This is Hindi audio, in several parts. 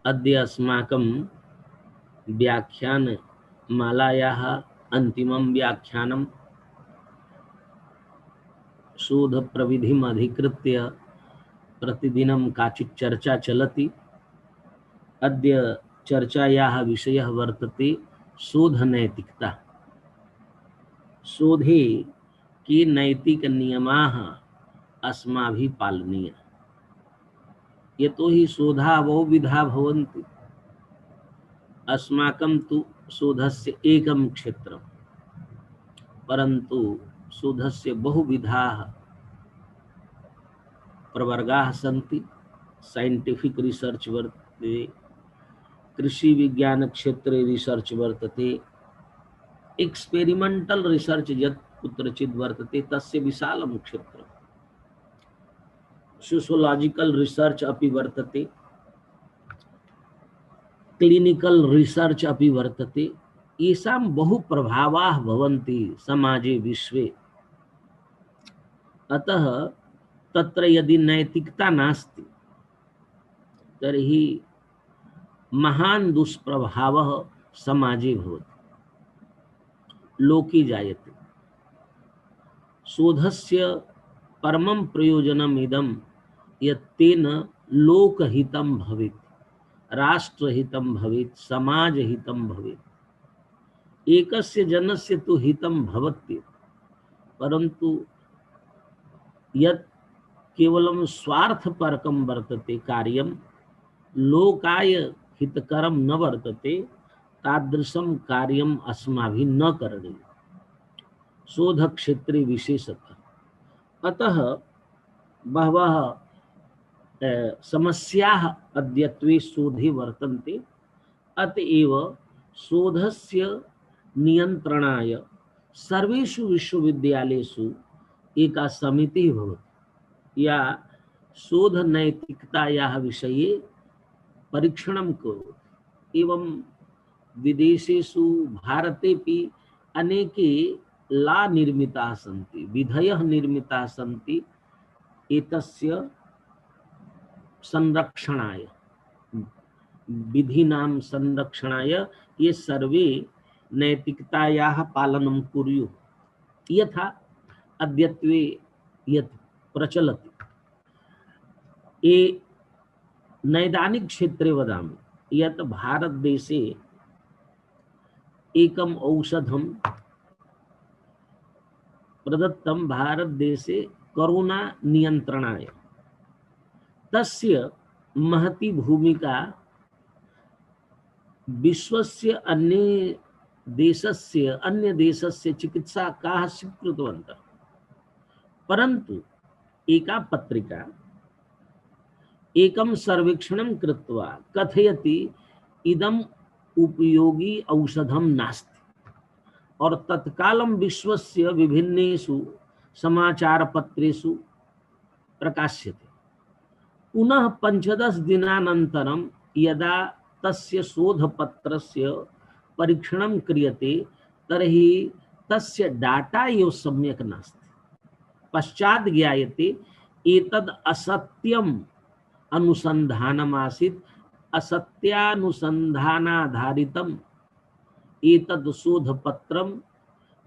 अद्य अस्माकं व्याख्यानमालायाः अन्तिमं व्याख्यानं शोधप्रविधिम् अधिकृत्य प्रतिदिनं काचित् चर्चा चलति। अद्य चर्चायाः विषयः वर्तते शोधनैतिकता। शोधे के नैतिक नियमाः अस्माभिः पालनीयाः। यतोहि शोधा बहुविधा भवन्ति। अस्माकं तु शोधस्य एकं क्षेत्रं, परन्तु शोधस्य बहुविधाः प्रवर्गाः सन्ति। साइंटिफिक रिसर्च वर्तते, कृषि विज्ञान क्षेत्रे रिसर्च वर्तते, एक्सपेरिमेंटल रिसर्च यत् कुत्रचित् वर्तते तस्य विशालं क्षेत्रं, सोशियोलॉजिकल रिसर्च अपि वर्तते, क्लिनिकल रिसर्च अपि वर्तते। येषां बहु प्रभावाः भवन्ति समाजे विश्वे। अतः तत्र यदि नैतिकता नास्ति तर्हि महान् दुष्प्रभावः समाजे भवति, लोके जायते। शोधस्य परमं प्रयोजनम् इदं यत् तेन लोकहितं भवेत्, राष्ट्रहितं भवेत्, समाजहितं भवेत्। एकस्य जनस्य तु हितं भवत्येव, परन्तु यत् केवलं स्वार्थपरकं वर्तते कार्यं, लोकाय हितकरं न वर्तते, तादृशं कार्यम् अस्माभिः न करणीयम्, शोधक्षेत्रे विशेषतः। अतः बहवः समस्याः अद्यत्वे शोधे वर्तन्ते। अतएव शोधस्य नियन्त्रणाय सर्वेषु विश्वविद्यालयेषु एका समितिः भवति, या शोधनैतिकतायाः विषये परीक्षणं करोति। एवं विदेशेषु भारतेपि अनेके ला निर्मिताः सन्ति, विधयः निर्मिताः सन्ति एतस्य संरक्षणाय, विधीनां संरक्षणाय। ये सर्वे नैतिकतायाः पालनं कुर्युः। यथा अद्यत्वे यत् प्रचलति, ये नैदानिक क्षेत्रे वदामि यत् भारतदेशे एकम् औषधं प्रदत्तं भारतदेशे कोरोना नियन्त्रणाय। तस्य महती भूमिका विश्वस्य अन्य देशस्य चिकित्सकाः स्वीकृतवन्तः। परन्तु एका पत्रिका एकं सर्वेक्षणं कृत्वा कथयति इदम् उपयोगी औषधं नास्ति, और तत्कालं विश्वस्य विभिन्नेषु समाचारपत्रेषु प्रकाश्यते। पुनः 15 दिनानन्तरं यदा तस्य शोधपत्रस्य परीक्षणं क्रियते तर्हि तस्य डाटा एव सम्यक् नास्ति। पश्चात् ज्ञायते एतद् असत्यम् अनुसन्धानमासीत्, असत्यानुसन्धानाधारितम् एतद् शोधपत्रं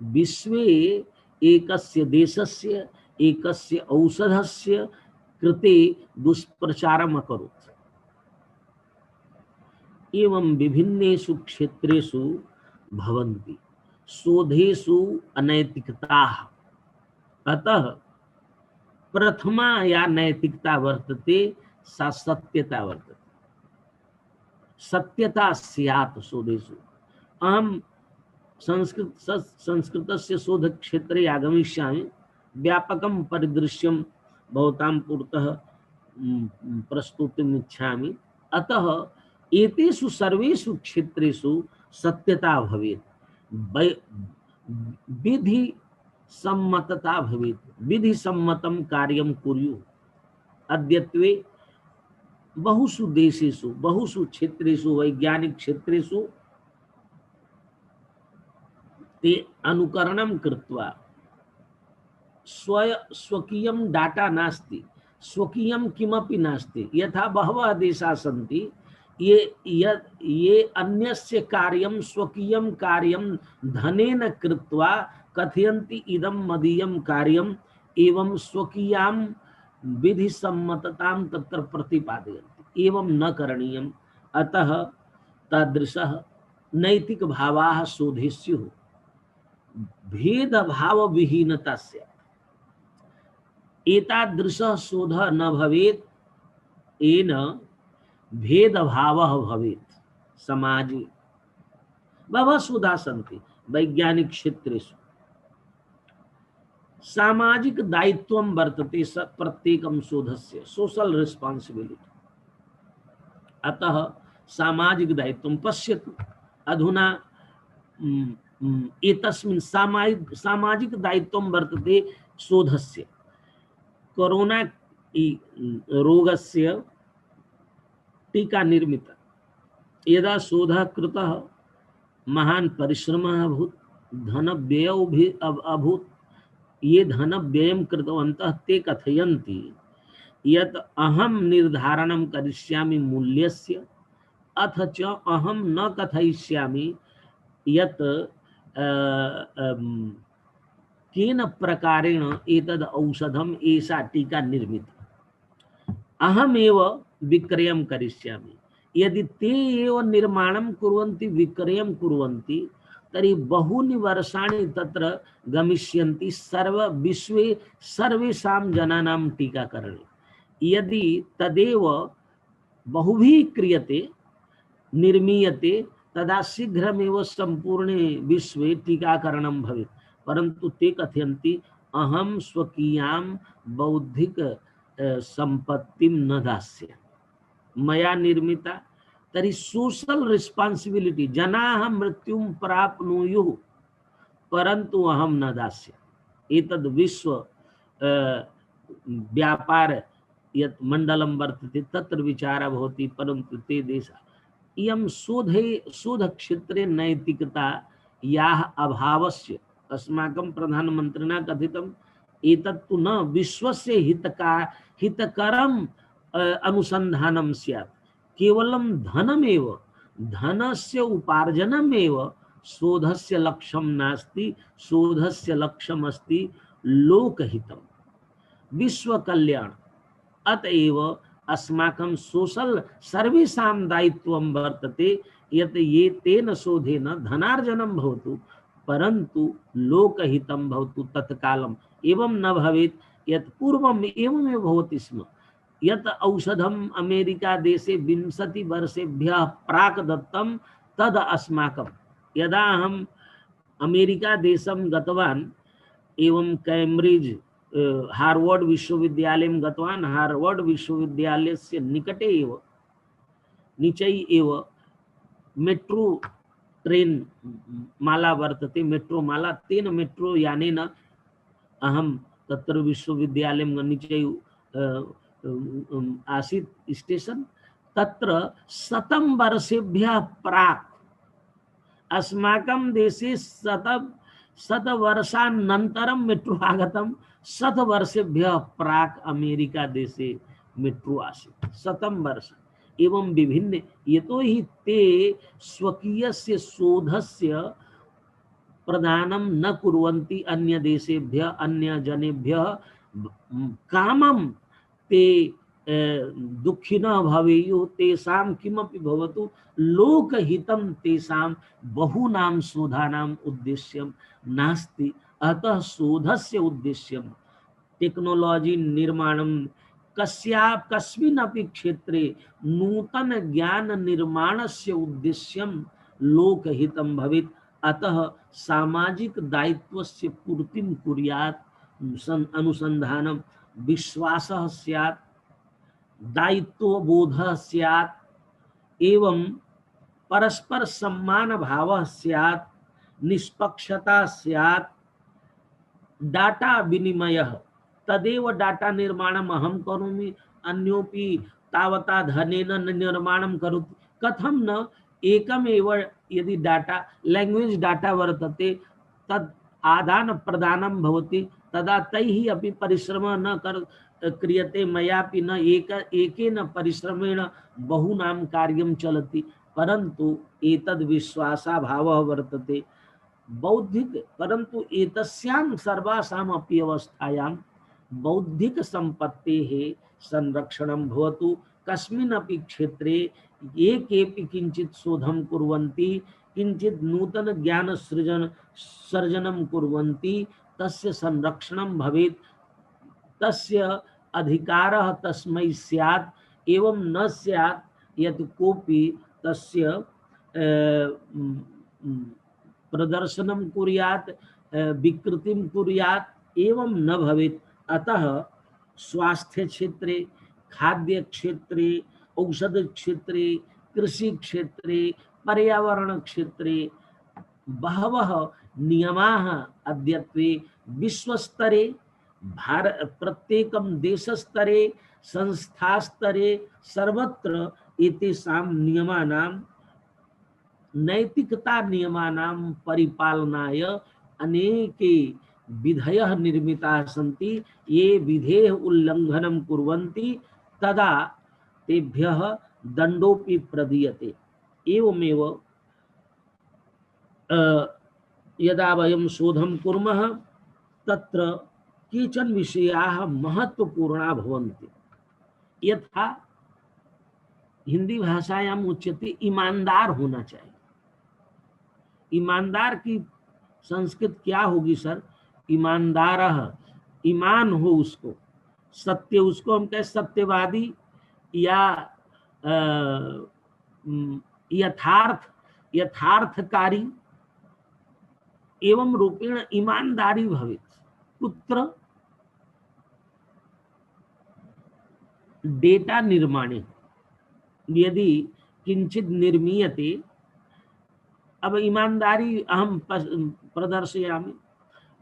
विश्वे एकस्य देशस्य एकस्य औषधस्य कृते दुष्प्रचारम् अकरोत्। एवं विभिन्नेषु क्षेत्रेषु भवन्ति शोधेषु अनैतिकताः। अतः प्रथमा या नैतिकता वर्तते सा सत्यता वर्तते। सत्यता स्यात् शोधेषु। अहं संस्कृतस्य शोधक्षेत्रे आगमिष्यामि, व्यापकं परिदृश्यं भवतां पुरतः प्रस्तुतुम् इच्छामि। अतः एतेषु सर्वेषु क्षेत्रेषु सत्यता भवेत्, विधि सम्मतता भवेत्, विधिसम्मतं कार्यं कुर्युः। अद्यत्वे बहुषु देशेषु, बहुषु क्षेत्रेषु, वैज्ञानिक क्षेत्रेषु ते अनुकरणं कृत्वा स्वकीयं डाटा नास्ति, स्वकीयं किमपि नास्ति। यथा बहवः देशाः सन्ति, ये अन्यस्य कार्यं स्वकीयं कार्यं धनेन कृत्वा कथयन्ति इदं मदीयं कार्यम् एवं स्वकीयां विधि सम्मततां तत्र प्रतिपादयन्ति एवं न करणीयम्। अतः तादृशः नैतिक भावाः शोधे स्युः भेद भाव विहीनता से एतादृशः शोधः न भवेत् येन भेदभावः भवेत् समाजे। बहवः शोधाः सन्ति वैज्ञानिक क्षेत्रेषु। सामाजिक दायित्वं वर्तते प्रत्येकं शोधस्य सोशल रेस्पॉन्सिबिलिटी। अतः सामाजिक दायित्वं पश्यतु अधुना एतस्मिन् सामाजिक दायित्वं वर्तते शोधस्य। कोरोना रोगस्य टीका निर्मिता। यदा शोधः कृतः महान् परिश्रमः अभूत्, धनव्ययो भी अभूत्। ये धनव्ययं कृतवन्तः ते कथयन्ति यत् अहं निर्धारणं करिष्यामि मूल्यस्य, अथ च अहं न कथयिष्यामि यत् केन प्रकारेण एतद् औषधम् एषा टीका निर्मिता, अहमेव विक्रयं करिष्यामि। यदि ते एव निर्माणं कुर्वन्ति विक्रयं कुर्वन्ति तर्हि बहूनि वर्षाणि तत्र गमिष्यन्ति विश्वे सर्वेषां जनानां टीकाकरणे। यदि तदेव बहुभिः क्रियते निर्मीयते तदा शीघ्रमेव सम्पूर्णे विश्वे टीकाकरणं भवेत्। परन्तु ते कथयन्ति अहं स्वकीयां बौद्धिक संपत्तिं न दास्यामि, मया निर्मिता। तर्हि सोशल रेस्पॉन्सिबिलिटी, जनाः मृत्युं प्राप्नुयुः परन्तु अहं न दास्यामि। एतद् विश्व व्यापार यत् मण्डलं वर्तते तत्र विचारः भवति। परन्तु ते देशाः इयं शोधक्षेत्रे नैतिकता याः अभावस्य अस्माकं प्रधानमन्त्रिणा कथितम् एतत्तु न विश्वस्य हितकरम् अनुसन्धानं स्यात्। केवलं धनमेव, धनस्य उपार्जनमेव शोधस्य लक्ष्यं नास्ति। शोधस्य लक्ष्यम् अस्ति लोकहितं, विश्वकल्याण। अतएव अस्माकं सोशल सर्वेषां दायित्वं वर्तते यत् ये तेन शोधेन धनार्जनं भवतु परन्तु लोकहितं भवतु तत्कालम्। एवं न भवेत् यत् पूर्वम् एवमेव भवति स्म। यत् औषधम् अमेरिका देशे 20 वर्षेभ्यः प्राक् दत्तं तद् अस्माकं। यदा अहम् अमेरिका देशं गतवान् एवं कैम्ब्रिड्ज हार्वर्ड विश्वविद्यालयं गतवान्। हार्वर्ड विश्वविद्यालयस्य निकटे एव नीचै एव मेट्रो ट्रेन माला वर्तते, मेट्रो माला। तेन मेट्रो यानेन अहं तत्र विश्वविद्यालयं नीचै आसीत् स्टेशन। तत्र 100 वर्षेभ्यः प्राक् अस्माकं देशे 100 वर्षानन्तरं मेट्रो आगतं। 100 वर्षेभ्यः प्राक् अमेरिका देशे मेट्रो आसीत्। 100 वर्ष एवं विभिन्न। यतोहि ते स्वकीयस्य शोधस्य प्रदानं न कुर्वन्ति अन्य देशेभ्यः, अन्य जनेभ्यः। कामं ते दुःखिनः भवेयुः, तेषां किमपि भवतु, लोकहितं तेषां बहूनां शोधानाम् उद्देश्यं नास्ति। अतः शोधस्य उद्देश्यं टेक्नोलॉजी निर्माणं कस्मिन्नपि क्षेत्रे नूतन ज्ञान निर्माणस्य उद्देश्यं लोकहितं भवेत्। अतः सामाजिक दायित्वस्य पूर्तिं कुर्यात्, अनुसन्धानं विश्वासः स्यात्, दायित्वबोधः स्यात् एवं परस्पर सम्मान भावः स्यात्, निष्पक्षता स्यात्, डाटा विनिमयः। तदेव डाटा निर्माणम् अहं करोमि, अन्योपि तावता धनेन निर्माणं करोति। कथं न एकमेव यदि डाटा लैंग्वेज डाटा वर्तते तद् आदान प्रदानं भवति तदा तैः अपि परिश्रमः न क्रियते मयापि न एकेन परिश्रमेण बहुनां कार्यं चलति, परन्तु एतद् विश्वासाभावः वर्तते बौद्धिक, परंतु एतस्यां सर्वासाम् अपि अवस्थायां बौद्धिक संपत्तेः संरक्षणं भवतु। कस्मिन् अपि क्षेत्रे ये केऽपि किञ्चित् शोधं कुर्वन्ति, किञ्चित् नूतन ज्ञान सर्जनं कुर्वन्ति, तस्य संरक्षणं भवेत्, तस्य अधिकारः तस्मै स्यात्, एवं न स्यात् यत् कोऽपि तस्य प्रदर्शनं कुर्यात्, विकृतिं कुर्यात्, एवं न भवेत्। अतः स्वास्थ्य क्षेत्रे, खाद्य क्षेत्रे, औषध क्षेत्रे, कृषि क्षेत्रे, पर्यावरण क्षेत्रे बहवः नियमाः अद्यत्वे विश्वस्तरे, प्रत्येकं देशस्तरे, संस्थास्तरे सर्वत्र एतेषां नियमानां, नैतिकता नियमानां परिपालनाय अनेके विधयः निर्मिताः सन्ति। ये विधेः उल्लङ्घनं कुर्वन्ति तदा तेभ्यः दण्डोऽपि प्रदीयते। एवमेव यदा वयं शोधं कुर्मः तत्र केचन विषयाः महत्वपूर्णाः भवन्ति। यथा हिंदी भाषायाम् उच्यते ईमानदार होना चाहिए। ईमानदार की संस्कृत क्या होगी सर? ईमानदारः, ईमान हो उसको, सत्य, उसको हम कहें सत्यवादी या यथार्थकारी एवं रूपेण ईमानदारी भवेत्। कुत्र? डेटा निर्माणे यदि किंचित निर्मीयते, अब ईमानदारी अहम प्रदर्शयामि।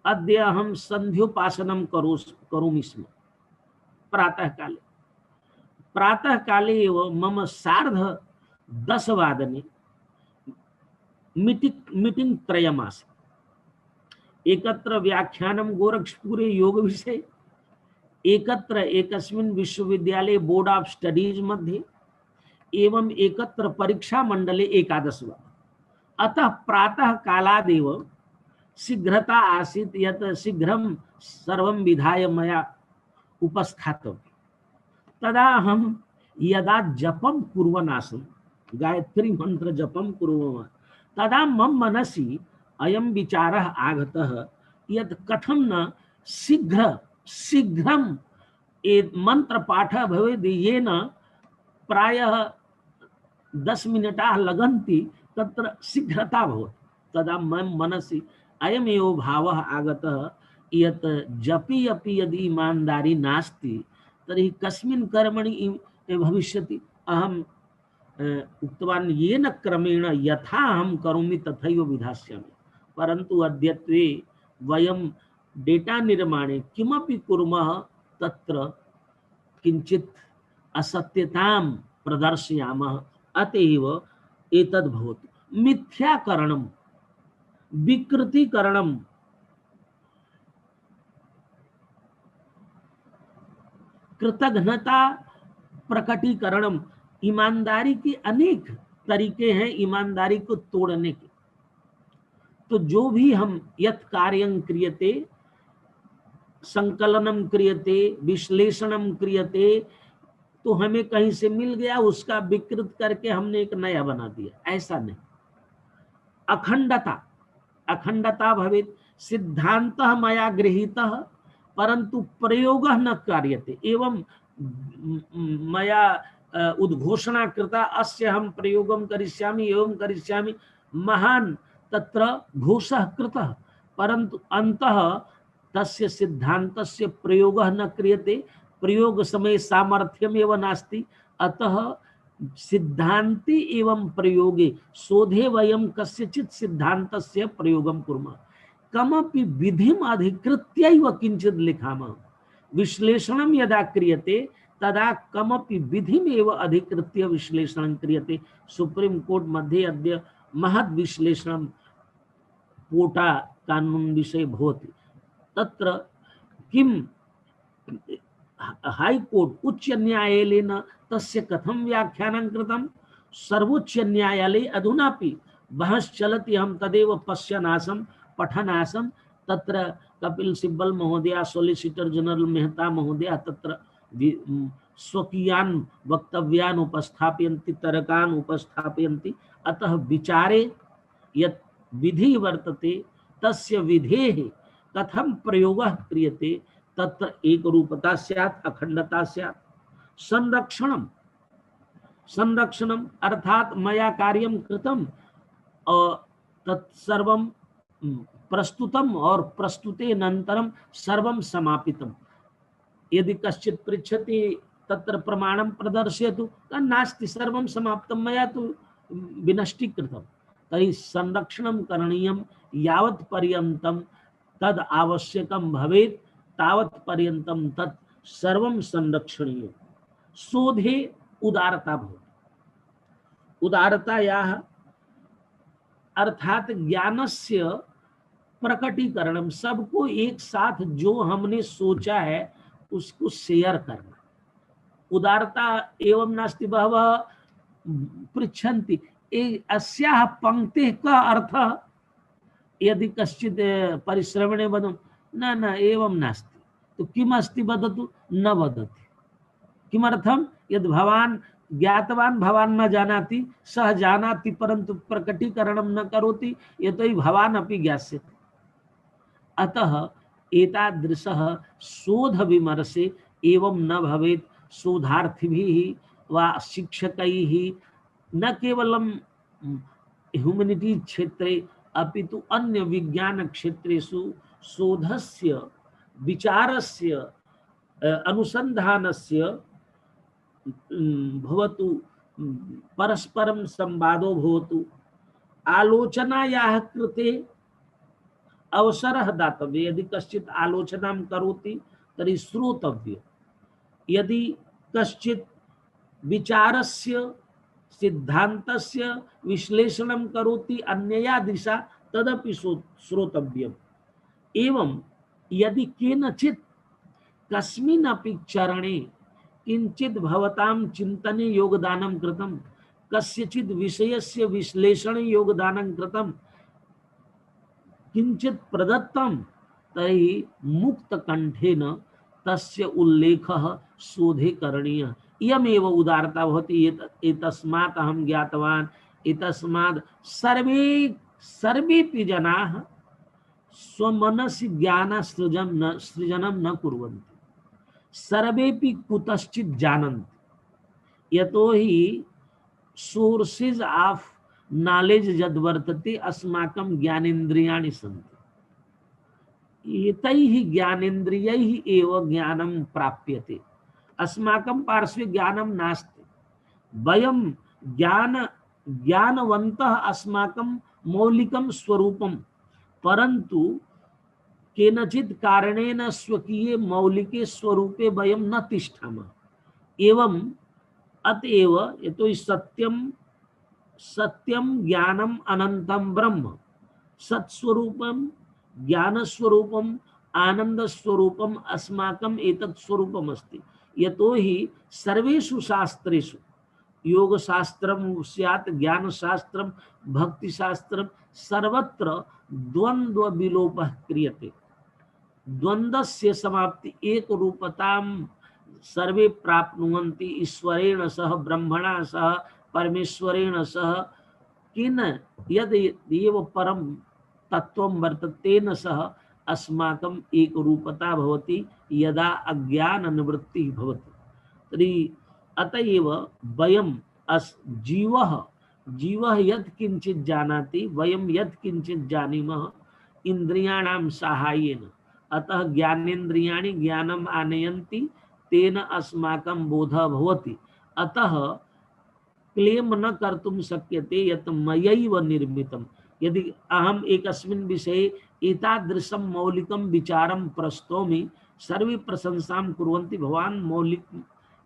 अद्य अहम संध्योपासनं करोमि स्म प्रातःकाले। प्रातःकाले एव मम 10:30 वादने मीटिंग त्रयमासीत्। एकत्र व्याख्यानं गोरक्षपुरे योग विषये, एकत्र एकस्मिन् विश्वविद्यालये बोर्ड ऑफ स्टडीज मध्ये, एवं एकत्र परीक्षा मंडले 11 वादने। अतः प्रातः कालादेव शीघ्रता आसीत् यत् शीघ्रं सर्वं विधाय मया उपस्थातव्यम्। तदा अहं यदा जपं कुर्वन् आसम्, गायत्री मंत्र जपं कुर्मः, तदा मम मनसि अयं विचारः आगतः यत् कथं न शीघ्रं मंत्र पाठः भवेत्, येन प्रायः 10 मिनिटाः लगन्ति, तत्र शीघ्रता भवति। तदा मम मनसि अयमेव भावः आगतः यत् जपि अपि यदि ईमानदारी नास्ति तर्हि कस्मिन् कर्मणि भविष्यति। अहम् उक्तवान् येन क्रमेण यथा अहं करोमि तथैव विधास्यामि। परन्तु अद्यत्वे वयं डेटा निर्माणे किमपि कुर्मः तत्र किंचित असत्यतां प्रदर्शयामः। अतएव एतद् भवति मिथ्याकरणं, विकृतीकरणं, कृतघ्नता प्रकटीकरणम। ईमानदारी के अनेक तरीके हैं ईमानदारी को तोड़ने के। तो जो भी हम यत् कार्यं क्रियते, संकलनम क्रियते, विश्लेषणम क्रियते, तो हमें कहीं से मिल गया, उसका विकृत करके हमने एक नया बना दिया, ऐसा नहीं। अखंडता, अखंडता भवेत्। सिद्धांतः मया गृहीतः परंतु प्रयोगः न कार्यते, एवं मया उद्घोषणा कृता अस्य हम प्रयोगं करिष्यामि एवं करिष्यामि, महान तत्र घोषः कृतः, परंतु अंतः तस्य सिद्धान्तस्य प्रयोगः न क्रियते, प्रयोग समय सामर्थ्यम् एव नास्ति। अतः सिद्धान्ते एवं प्रयोगे शोधे वयं कस्यचित् सिद्धान्तस्य प्रयोगं कुर्मः, कमपि विधिम् अधिकृत्यैव किंचित् लिखामः। विश्लेषणं यदा क्रियते तदा कमपि विधिमेव अधिकृत्य विश्लेषणं क्रियते। सुप्रीम कोर्ट मध्ये अद्य महद् विश्लेषणं पोटा कानून विषये भवति। तत्र किं हाई कोर्ट उच्च न्यायालयेन तस्य कथं व्याख्यानं कृतं सर्वोच्च न्यायालये अधुनापि बहस चलति। हम तदेव पश्यन् आसम् पठन् आसम्। तत्र कपिल सिब्बल महोदय सॉलिसिटर जनरल मेहता महोदय तत्र स्वकीयान् वक्तव्यान् उपस्थापयन्ति, तर्कान् उपस्थापयन्ति। अतः विचारे यत् विधि वर्तते तस्य विधेः कथं प्रयोगः क्रियते तत्र एकरूपता स्यात्, अखण्डता स्यात्। संरक्षणं संरक्षणम् अर्थात मया कार्यं कृतं तत्सर्वं प्रस्तुतम और प्रस्तुतेनन्तरं सर्वं समापितम्। यदि कश्चित् पृच्छति तत्र प्रमाणं प्रदर्शयतु, नास्ति सर्वं समाप्तं मया तु विनष्टीकृतं। तर्हि संरक्षणं करणीयं यावत् पर्यन्तं तद् आवश्यकं भवेत् तावत् पर्यन्तं तत् सर्वं संरक्षणीयं। शोधे उदारता भवति। उदारतायाः अर्थात ज्ञानस्य प्रकटीकरणम, सबको एक साथ जो हमने सोचा है उसको शेयर करना। उदारता एवं नास्ति। बहवः पृच्छन्ति अस्याः पंक्तेः का अर्थः यदि कश्चित् परिश्रवणे वदन् न न एवं नास्ति तो किम् अस्ति वदतु, न वदति। किमर्थं यद् भवान् ज्ञातवान् भवान् न जानाति, सः जानाति परन्तु प्रकटीकरणं न करोति, यतोहि भवान् अपि ज्ञास्यति। अतः एतादृशः शोध विमर्शे एवं न भवेत्। शोधार्थिभिः वा शिक्षकैः न केवलं ह्यूमनिटी क्षेत्रे अपितु अन्य विज्ञान क्षेत्रेषु शोधस्य विचारस्य अनुसंधानस्य भवतु, परस्परं संवादो भवतु, आलोचनायाः कृते अवसरः दातव्यः। यदि कश्चित् आलोचनां करोति तर्हि श्रोतव्य। यदि कश्चित् विचारस्य सिद्धान्तस्य विश्लेषणं करोति अन्यया दिशा तदपि श्रोतव्यम्। एवं यदि केनचित् कस्मिन् अपि चरणे किंचित् भवतां चिन्तने योगदानं कृतं, कस्यचित् विषयस्य विश्लेषणे योगदानं कृतं, किंचित् प्रदत्तं, तर्हि मुक्तकण्ठेन तस्य उल्लेखः शोधे करणीयः। इयमेव उदारता भवति। एतस्मात् अहं ज्ञातवान्, एतस्मात् सर्वेपि जनाः स्वमनसि ज्ञानसृजनं न कुर्वन्ति, सर्वेपि कुतश्चित् जानन्ति। यतोहि सोर्सेज ऑफ नॉलेज यद् वर्तते अस्माकं ज्ञानेन्द्रियाणि सन्ति। एतैः ज्ञानेन्द्रियैः एव ज्ञानं प्राप्यते। अस्माकं पार्श्वे ज्ञानं नास्ति। वयं ज्ञानवन्तः अस्माकं मौलिकं स्वरूपं, परन्तु केनचित् कारणेन स्वकीये मौलिके स्वरूपे वयं न तिष्ठामः। एवं अतएव यतोहि सत्यं ज्ञानम अनंतम ब्रह्म, सत्स्वरूपम ज्ञानस्वरूपम आनंदस्वरूपम अस्माकं एतत् स्वरूपम् अस्ति। यतोहि सर्वेषु शास्त्रेषु योगशास्त्रं स्यात्, ज्ञानशास्त्रं, भक्तिशास्त्रं, सर्वत्र द्वन्द्व विलोपः क्रियते। द्वन्द्वस्य समाप्ति एक रूपतां सर्वे प्राप्नुवन्ति ईश्वरेण सह, ब्रह्मणा सह, परमेश्वरेण सह, किन यद एव परम तत्वं वर्तते तेन सह अस्माकं एक रूपता भवति यदा अज्ञान निवृत्ति भवति। तर्हि अतएव वयं जीवः यत् किंचित् जानाति, वयं यत् किंचित् जानीमः इंद्रियाणां साहाय्येन। अतः ज्ञानेन्द्रियाणि ज्ञानम् आनयन्ति, तेन अस्माकं बोधः भवति। अतः क्लेम न कर्तुं शक्यते यत् मयैव निर्मितम्। यदि अहम एकस्मिन् विषये एतादृशं मौलिकं विचारं प्रस्तौमि, सर्वे प्रशंसां कुर्वन्ति, भवान् मौलिक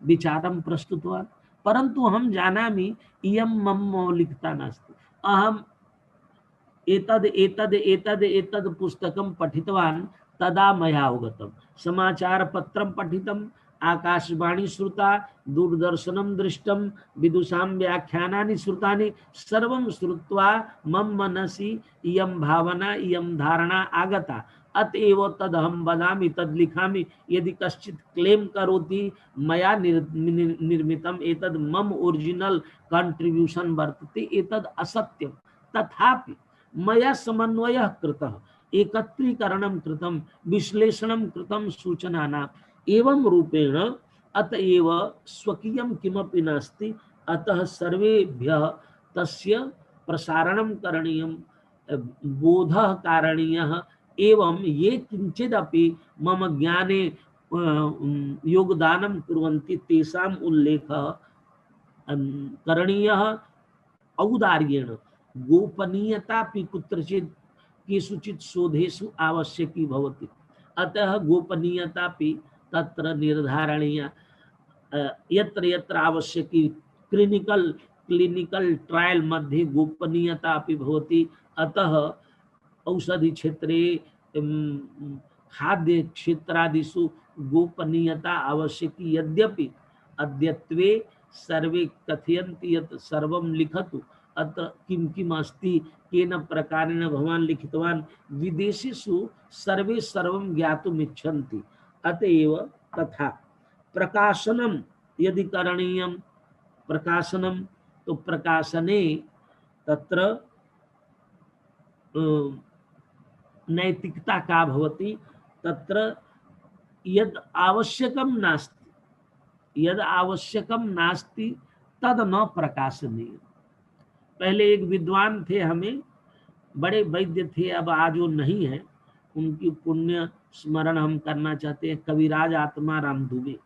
विचारं प्रस्तुतवान्, परन्तु अहं जानामि इयं मम मौलिकता नास्ति। अहम एतद् पुस्तकं पठितवान्, तदा मया अवगतं। समाचारपत्रं पठितं, आकाशवाणी श्रुता दूरदर्शनम दृष्टम विदुषाम व्याख्यानानि श्रुतानि सर्वं श्रुत्वा मम मनसि इयं भावना इयं धारणा आगता अतएव तदहं वदामि तद लिखामि यदि कश्चित् क्लेम करोति मया निर्मितम एतद मम ओरिजिनल कंट्रीब्यूशन वर्तते एतद असत्यम तथापि मया समन्वयः कृतः एकत्रीकरणं कृतं विश्लेषणं कृतं सूचनानां एवं रूपेण अतएव स्वकीयं किमपि नास्ति अतः सर्वेभ्यः तस्य प्रसारणं करणीयं बोधः कारणीयः एवं ये किंचिदपि मम ज्ञाने योगदानं कुर्वन्ति तेषाम् उल्लेखः करणीयः औदार्येण गोपनीयता कुत्रचित् केषुचित् शोधेषु आवश्यकी भवति अतः गोपनीयता तत्र निर्धारणीया यत्र यत्र आवश्यकी क्लिनिकल ट्रायल मध्ये गोपनीयता अपि भवति अतः औषधि क्षेत्रे खाद्य क्षेत्रादिषु गोपनीयता आवश्यकी यद्यपि अद्यत्वे सर्वे कथयन्ति यत् सर्वं लिखतु अत्र किं किम् अस्ति केन प्रकारेण भवान् लिखितवान् विदेशेषु सर्वे सर्वं ज्ञातुम् इच्छन्ति अतएव तथा प्रकाशनम यदि करणीयम प्रकाशनम तो प्रकाशने तत्र नैतिकता का भवति तत्र यद आवश्यकम नास्ति तद न प्रकाशनीय। पहले एक विद्वान थे, हमें बड़े वैद्य थे, अब आज वो नहीं है, उनकी पुण्य स्मरण हम करना चाहते हैं। कविराज आत्मा राम दुबे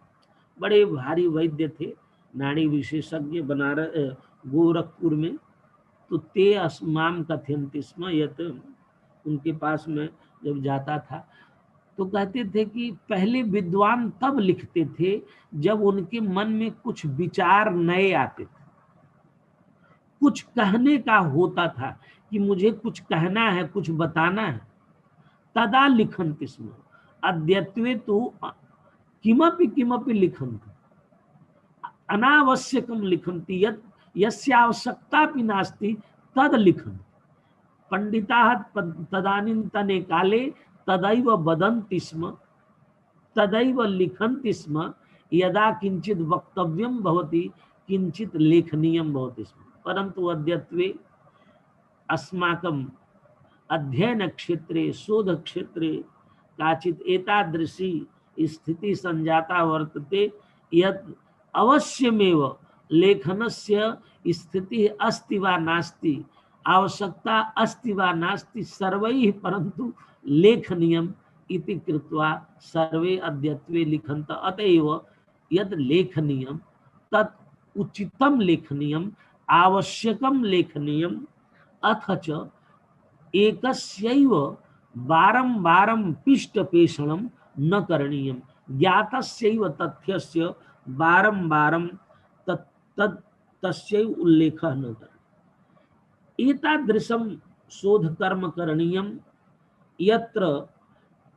बड़े भारी वैद्य थे, नाड़ी विशेषज्ञ बनारस गोरखपुर में। तो ते अस्माम कथयन्ति स्म यत, उनके पास में जब जाता था तो कहते थे कि पहले विद्वान तब लिखते थे जब उनके मन में कुछ विचार नए आते थे, कुछ कहने का होता था कि मुझे कुछ कहना है, कुछ बताना है, तदा लिखन्ति स्म। अद्यत्वे तो किमपि किमपि लिखन्ति, अनावश्यकं लिखन्ति, यस्य आवश्यकतापि नास्ति तद लिखन्ति। पंडिताः तदानीन्तने काले तदैव वदन्ति स्म, तदैव लिखन्ति स्म। यदा किंचित वक्तव्यं भवति किंचित लेखनीयं भवति स्म। परंतु अद्यत्वे अस्माकं अध्ययन क्षेत्रे शोध क्षेत्रे काचित एतादृशी स्थिति संजाता वर्तते यत् अवश्यमेव लेखनस्य स्थिति अस्ति वा नास्ति, आवश्यकता अस्ति वा नास्ति, सर्वैः परन्तु लेखनीयम् इति कृत्वा सर्वे अद्यत्वे लिखन्त। अतएव यद् लेखनीयं तत् उचितं लेखनीयं, आवश्यकं लेखनीयं, अथ च एकस्यैव वारं वारं पिष्टपेषणं न करणीयं, ज्ञातस्यैव तथ्यस्य वारं वारं तस्यैव उल्लेखः न करणीयः। एतादृशं शोधकर्म करणीयं यत्र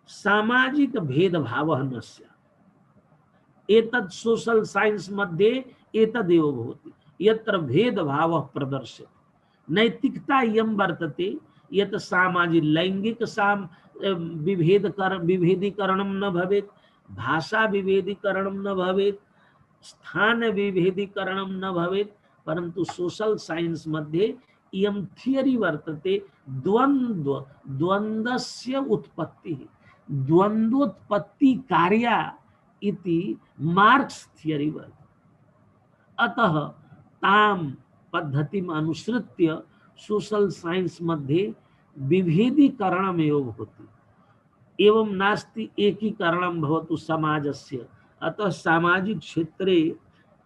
सामाजिक भेदभावः न स्यात्। एतत् सोशल साइंस मध्ये एतदेव भवति यत्र भेदभावः प्रदर्श्यते। नैतिकता इयं वर्तते यत् सामाजिक लैंगिक विभेदीकरणं न भवेत्, भाषा विभेदीकरणं न भवेत्, स्थान विभेदीकरणं न भवेत्, परंतु सोशल साइंस मध्ये इयं थियरी वर्तते द्वंद्वस्य उत्पत्ति, द्वंद्वोत्पत्ति कार्या इति मार्क्स थियरी वर्तते। अतः ताम पद्धतिम अनुसृत्य सोशल साइंस मध्ये विभेदीकरणमेव भवति एवं नास्ति एकीकरणं भवतु समाजस्य। अतः सामाजिक क्षेत्रे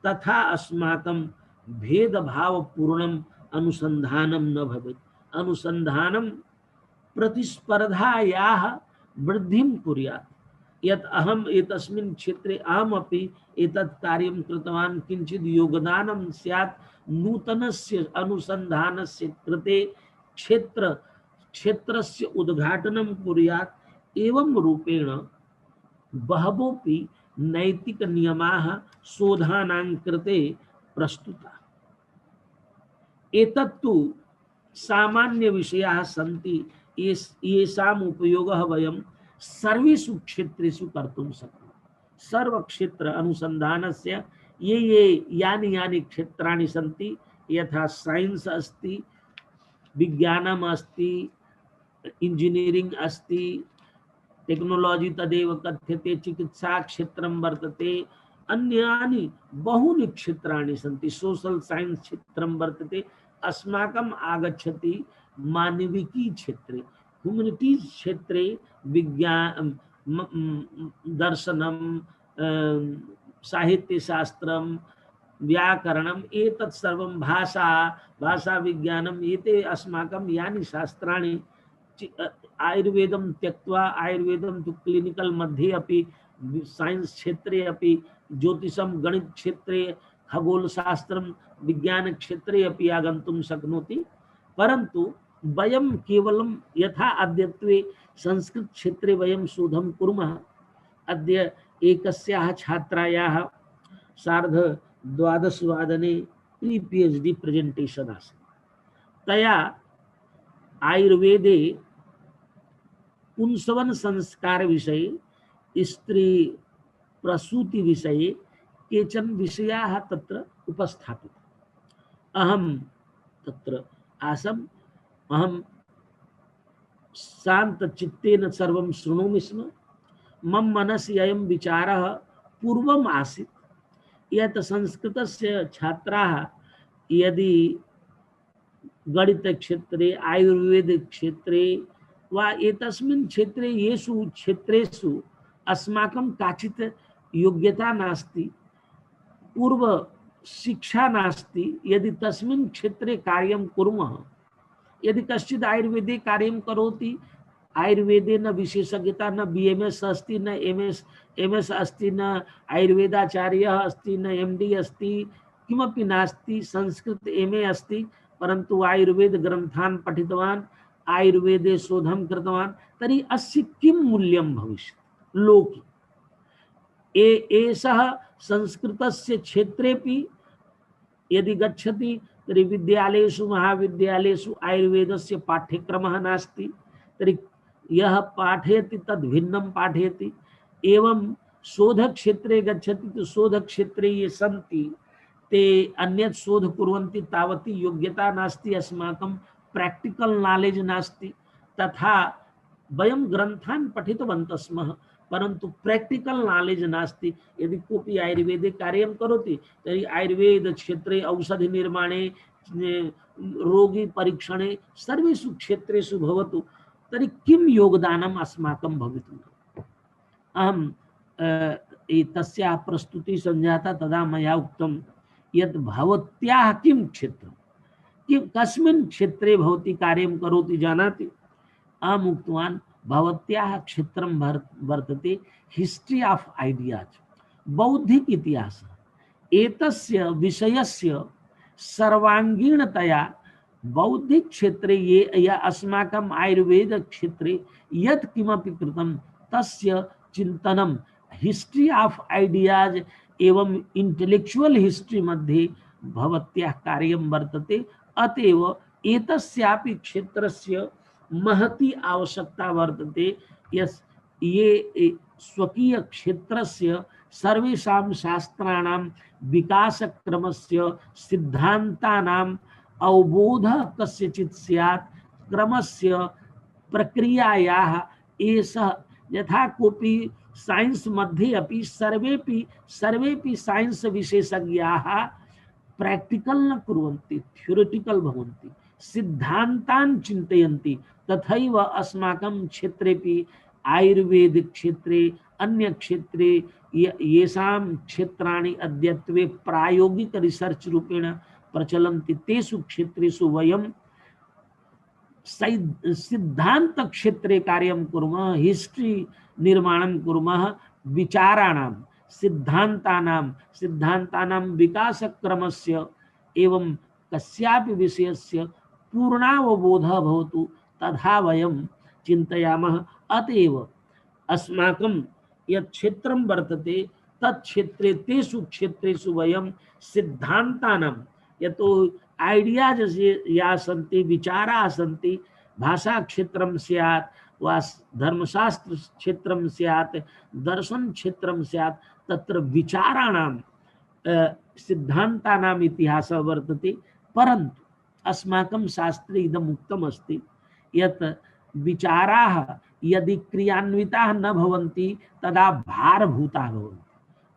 तथा अस्माकं भेदभाव पूर्णं अनुसंधानं न भवेत्। अनुसंधानं प्रतिस्पर्धायाः वृद्धिं कुर्यात्। यत् अहम् एतस्मिन् क्षेत्रे अहमपि एतत् कार्यं कृतवान्, किञ्चित् योगदानं स्यात् नूतनस्य अनुसंधानस्य कृते, क्षेत्रस्य उद्घाटनं कुर्यात्। एवं रूपेण बहवोपि नैतिक नियमाः शोधानां कृते प्रस्तुता। एतत्तु सामान्य विषयाः सन्ति, येषाम् उपयोगः वयं सर्वेषु क्षेत्रेषु कर्तुं शक्नुमः। सर्वक्षेत्र अनुसन्धानस्य ये यानि यानि क्षेत्राणि सन्ति, यथा साइंस अस्ति, विज्ञानम् अस्ति, इंजीनियरिंग अस्ति, टेक्नोलॉजी तदेव कथ्यते, चिकित्सा क्षेत्रं वर्तते, अन्यानि बहूनि क्षेत्राणि सन्ति, सोशल साइंस क्षेत्रं वर्तते। अस्माकम् आगच्छति मानविकी क्षेत्रे, ह्यूमनिटीज क्षेत्रे विज्ञान दर्शनं साहित्यशास्त्रं व्याकरणम् एतत् सर्वं भाषा विज्ञानम् एते अस्माकं यानि शास्त्राणि आयुर्वेदं त्यक्त्वा, आयुर्वेदं तु क्लिनिकल मध्ये अपि, साइंस क्षेत्रे अपि, ज्योतिषं गणित क्षेत्रे, खगोलशास्त्रं विज्ञान क्षेत्रे अपि आगन्तुं शक्नोति। परन्तु वयं केवलं यथा अद्यत्वे संस्कृत क्षेत्रे वयं शोधं कुर्मः। अद्य एकस्याः छात्रायाः 12:30 प्री PhD प्रेजेंटेशन आसीत्। तया आयुर्वेदे पुंसवन संस्कार विषये, स्त्री प्रसूति विषये केचन विषयाः तत्र उपस्थापिताः। अहं तत्र आसम्। अहं शान्तचित्तेन सर्वं शृणोमि स्म। मम मनसि अयं विचारः पूर्वम् आसीत् यत् संस्कृतस्य छात्राः यदि गणित क्षेत्रे, आयुर्वेद क्षेत्रे वा एतस्मिन् क्षेत्रे येषु क्षेत्रेषु अस्माकं काचित् योग्यता नास्ति, पूर्व शिक्षा नास्ति, यदि तस्मिन् क्षेत्रे कार्यं कुर्मः, यदि कश्चित् आयुर्वेदे कार्यं करोति, आयुर्वेदे न विशेषज्ञता, न BMS अस्ति, न MS अस्ति, न आयुर्वेदाचार्यः अस्ति, न MD अस्ति, किमपि नास्ति, संस्कृत MA अस्ति, परन्तु आयुर्वेद ग्रन्थान् पठितवान्, आयुर्वेदे शोधं कृतवान्, तर्हि अस्य किं मूल्यं भविष्यति लोके? एषः संस्कृतस्य क्षेत्रेपि यदि गच्छति तर्हि विद्यालयेषु महाविद्यालयेषु आयुर्वेदस्य पाठ्यक्रमः नास्ति, तर्हि यः पाठयति तद् भिन्नं पाठयति। एवं शोधक्षेत्रे गच्छति तो शोधक्षेत्रे ये सन्ति ते अन्यत् शोध कुर्वन्ति, तावती योग्यता नास्ति, अस्माकं प्रैक्टिकल नॉलेज नास्ति। तथा वयं ग्रन्थान् पठितवन्तः स्मः, परन्तु प्रैक्टिकल नॉलेज नास्ति। यदि कोऽपि आयुर्वेदे कार्यं करोति तर्हि आयुर्वेद क्षेत्रे औषधि निर्माणे, रोगी परीक्षणे सर्वेषु क्षेत्रेषु भवतु, तर्हि किं योगदानम् अस्माकं भवितुम्? अहं तस्याः प्रस्तुतिः सञ्जाता, तदा मया उक्तं यत् भवत्याः किं क्षेत्रं, कि कस्मिन् क्षेत्रे भवती कार्यं करोति जानाति? अहम् उक्तवान् भवत्याः क्षेत्रं वर्तते हिस्ट्री ऑफ आइडियाज, बौद्धिक इतिहास। एतस्य विषयस्य सर्वांगीणतया बौद्धिक क्षेत्रे ये या अस्माकम् आयुर्वेद क्षेत्रे यत् किमपि कृतं तस्य चिन्तनं हिस्ट्री ऑफ आइडियाज एवं इंटेलेक्चुअल हिस्ट्री मध्ये भवत्याः कार्यं वर्तते। अतएव एतस्यापि क्षेत्रस्य महती आवश्यकता वर्तते। यस् ये स्वकीय क्षेत्रस्य सर्वेषां शास्त्राणां विकासक्रमस्य सिद्धान्तानाम् अवबोधः कस्यचित् स्यात्, क्रमस्य प्रक्रियायाः एषः, यथा कोऽपि साइंस मध्ये अपि सर्वेपि साइंस विशेषज्ञाः प्रैक्टिकल न कुर्वन्ति, थ्योरिटिकल भवन्ति, सिद्धान्तान् चिन्तयन्ति। तथैव अस्माकं क्षेत्रेपि आयुर्वेद क्षेत्रे, अन्य क्षेत्रे येषां क्षेत्राणि अद्यत्वे प्रायोगिक रिसर्च रूपेण प्रचलन्ति, तेषु क्षेत्रेषु वयं सिद्धांत क्षेत्रे कार्यं कुर्मः, हिस्ट्री निर्माणं कुर्मः, विचाराणां सिद्धान्तानां विकासक्रमस्य एवं कस्यापि विषयस्य पूर्णावबोधः भवतु, तथा वयं चिन्तयामः। अतएव अस्माकं यत् क्षेत्रं वर्तते तत्क्षेत्रे तेषु क्षेत्रेषु वयम सिद्धांतानां यतो आइडियाज या सन्ति विचारा सन्ति भाषा क्षेत्रम स्यात् वा धर्मशास्त्र क्षेत्रम स्यात् दर्शन क्षेत्रम स्यात् तत्र विचाराणां सिद्धांतानाम् इतिहासः वर्तते परन्तु अस्माकं शास्त्रे इदम् उक्तम् अस्ति यत् विचाराः यदि क्रियान्विताः न भवन्ति तदा भारभूताः भवन्ति।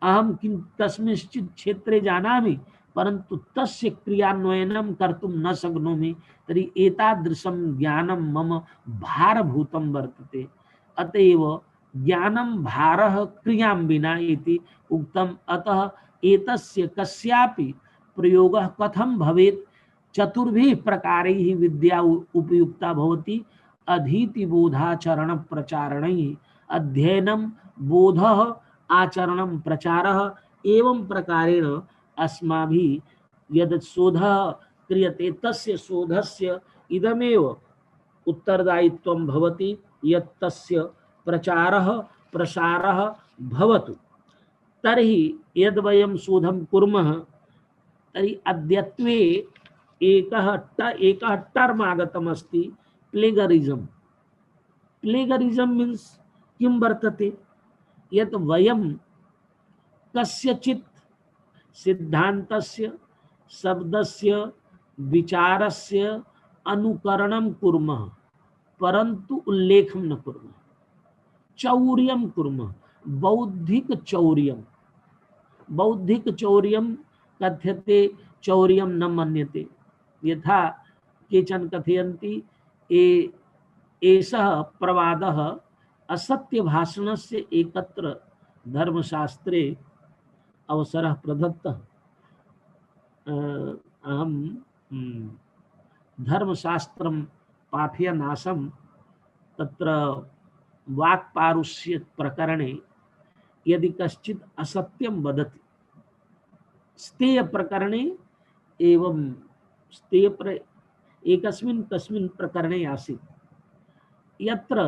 अहं किं कस्मिंश्चित् क्षेत्रे जानामि परन्तु तस्य क्रियान्वयनं कर्तुं न शक्नोमि तर्हि एतादृशं ज्ञानं मम भारभूतं वर्तते। अतएव ज्ञानं भारः क्रियां विना इति उक्तम्। अतः एतस्य कस्यापि प्रयोगः कथं भवेत् चतुर्भिः प्रकारैः विद्या उपयुक्ता भवति। अधीति बोधाचरण प्रचारणैः अध्ययनं बोधः आचरणं प्रचारः एवं प्रकारेण अस्माभिः यद् शोधः क्रियते तस्य शोधस्य इदमेव उत्तरदायित्वं भवति यत् तस्य प्रचारः प्रसारः भवतु। तर्हि यद् वयं शोधं कुर्मः तर्हि अद्यत्वे एकः टर्म आगतम् अस्ति प्लेगरिजम। प्लेगरिजम मीन्स किं वर्तते यत् वयं कस्यचित् सिद्धान्तस्य शब्दस्य विचारस्य अनुकरणं कुर्मः परन्तु उल्लेखं न कुर्मः, चौर्यं कुर्मः, बौद्धिक चौर्यं। बौद्धिक चौर्यं कथ्यते, चौर्यं न मन्यते। यथा केचन कथयन्ति एषः प्रवादः असत्य भाषणस्य एकत्र धर्मशास्त्रे अवसरः प्रदत्तः। अहं धर्मशास्त्रं पाठयन् आसम्। तत्र वाक्पारुष्य प्रकरणे यदि कश्चित् असत्यं वदति स्तेय प्रकरणे एवं एकस्मिन् कस्मिन् प्रकरणे आसीत् यत्र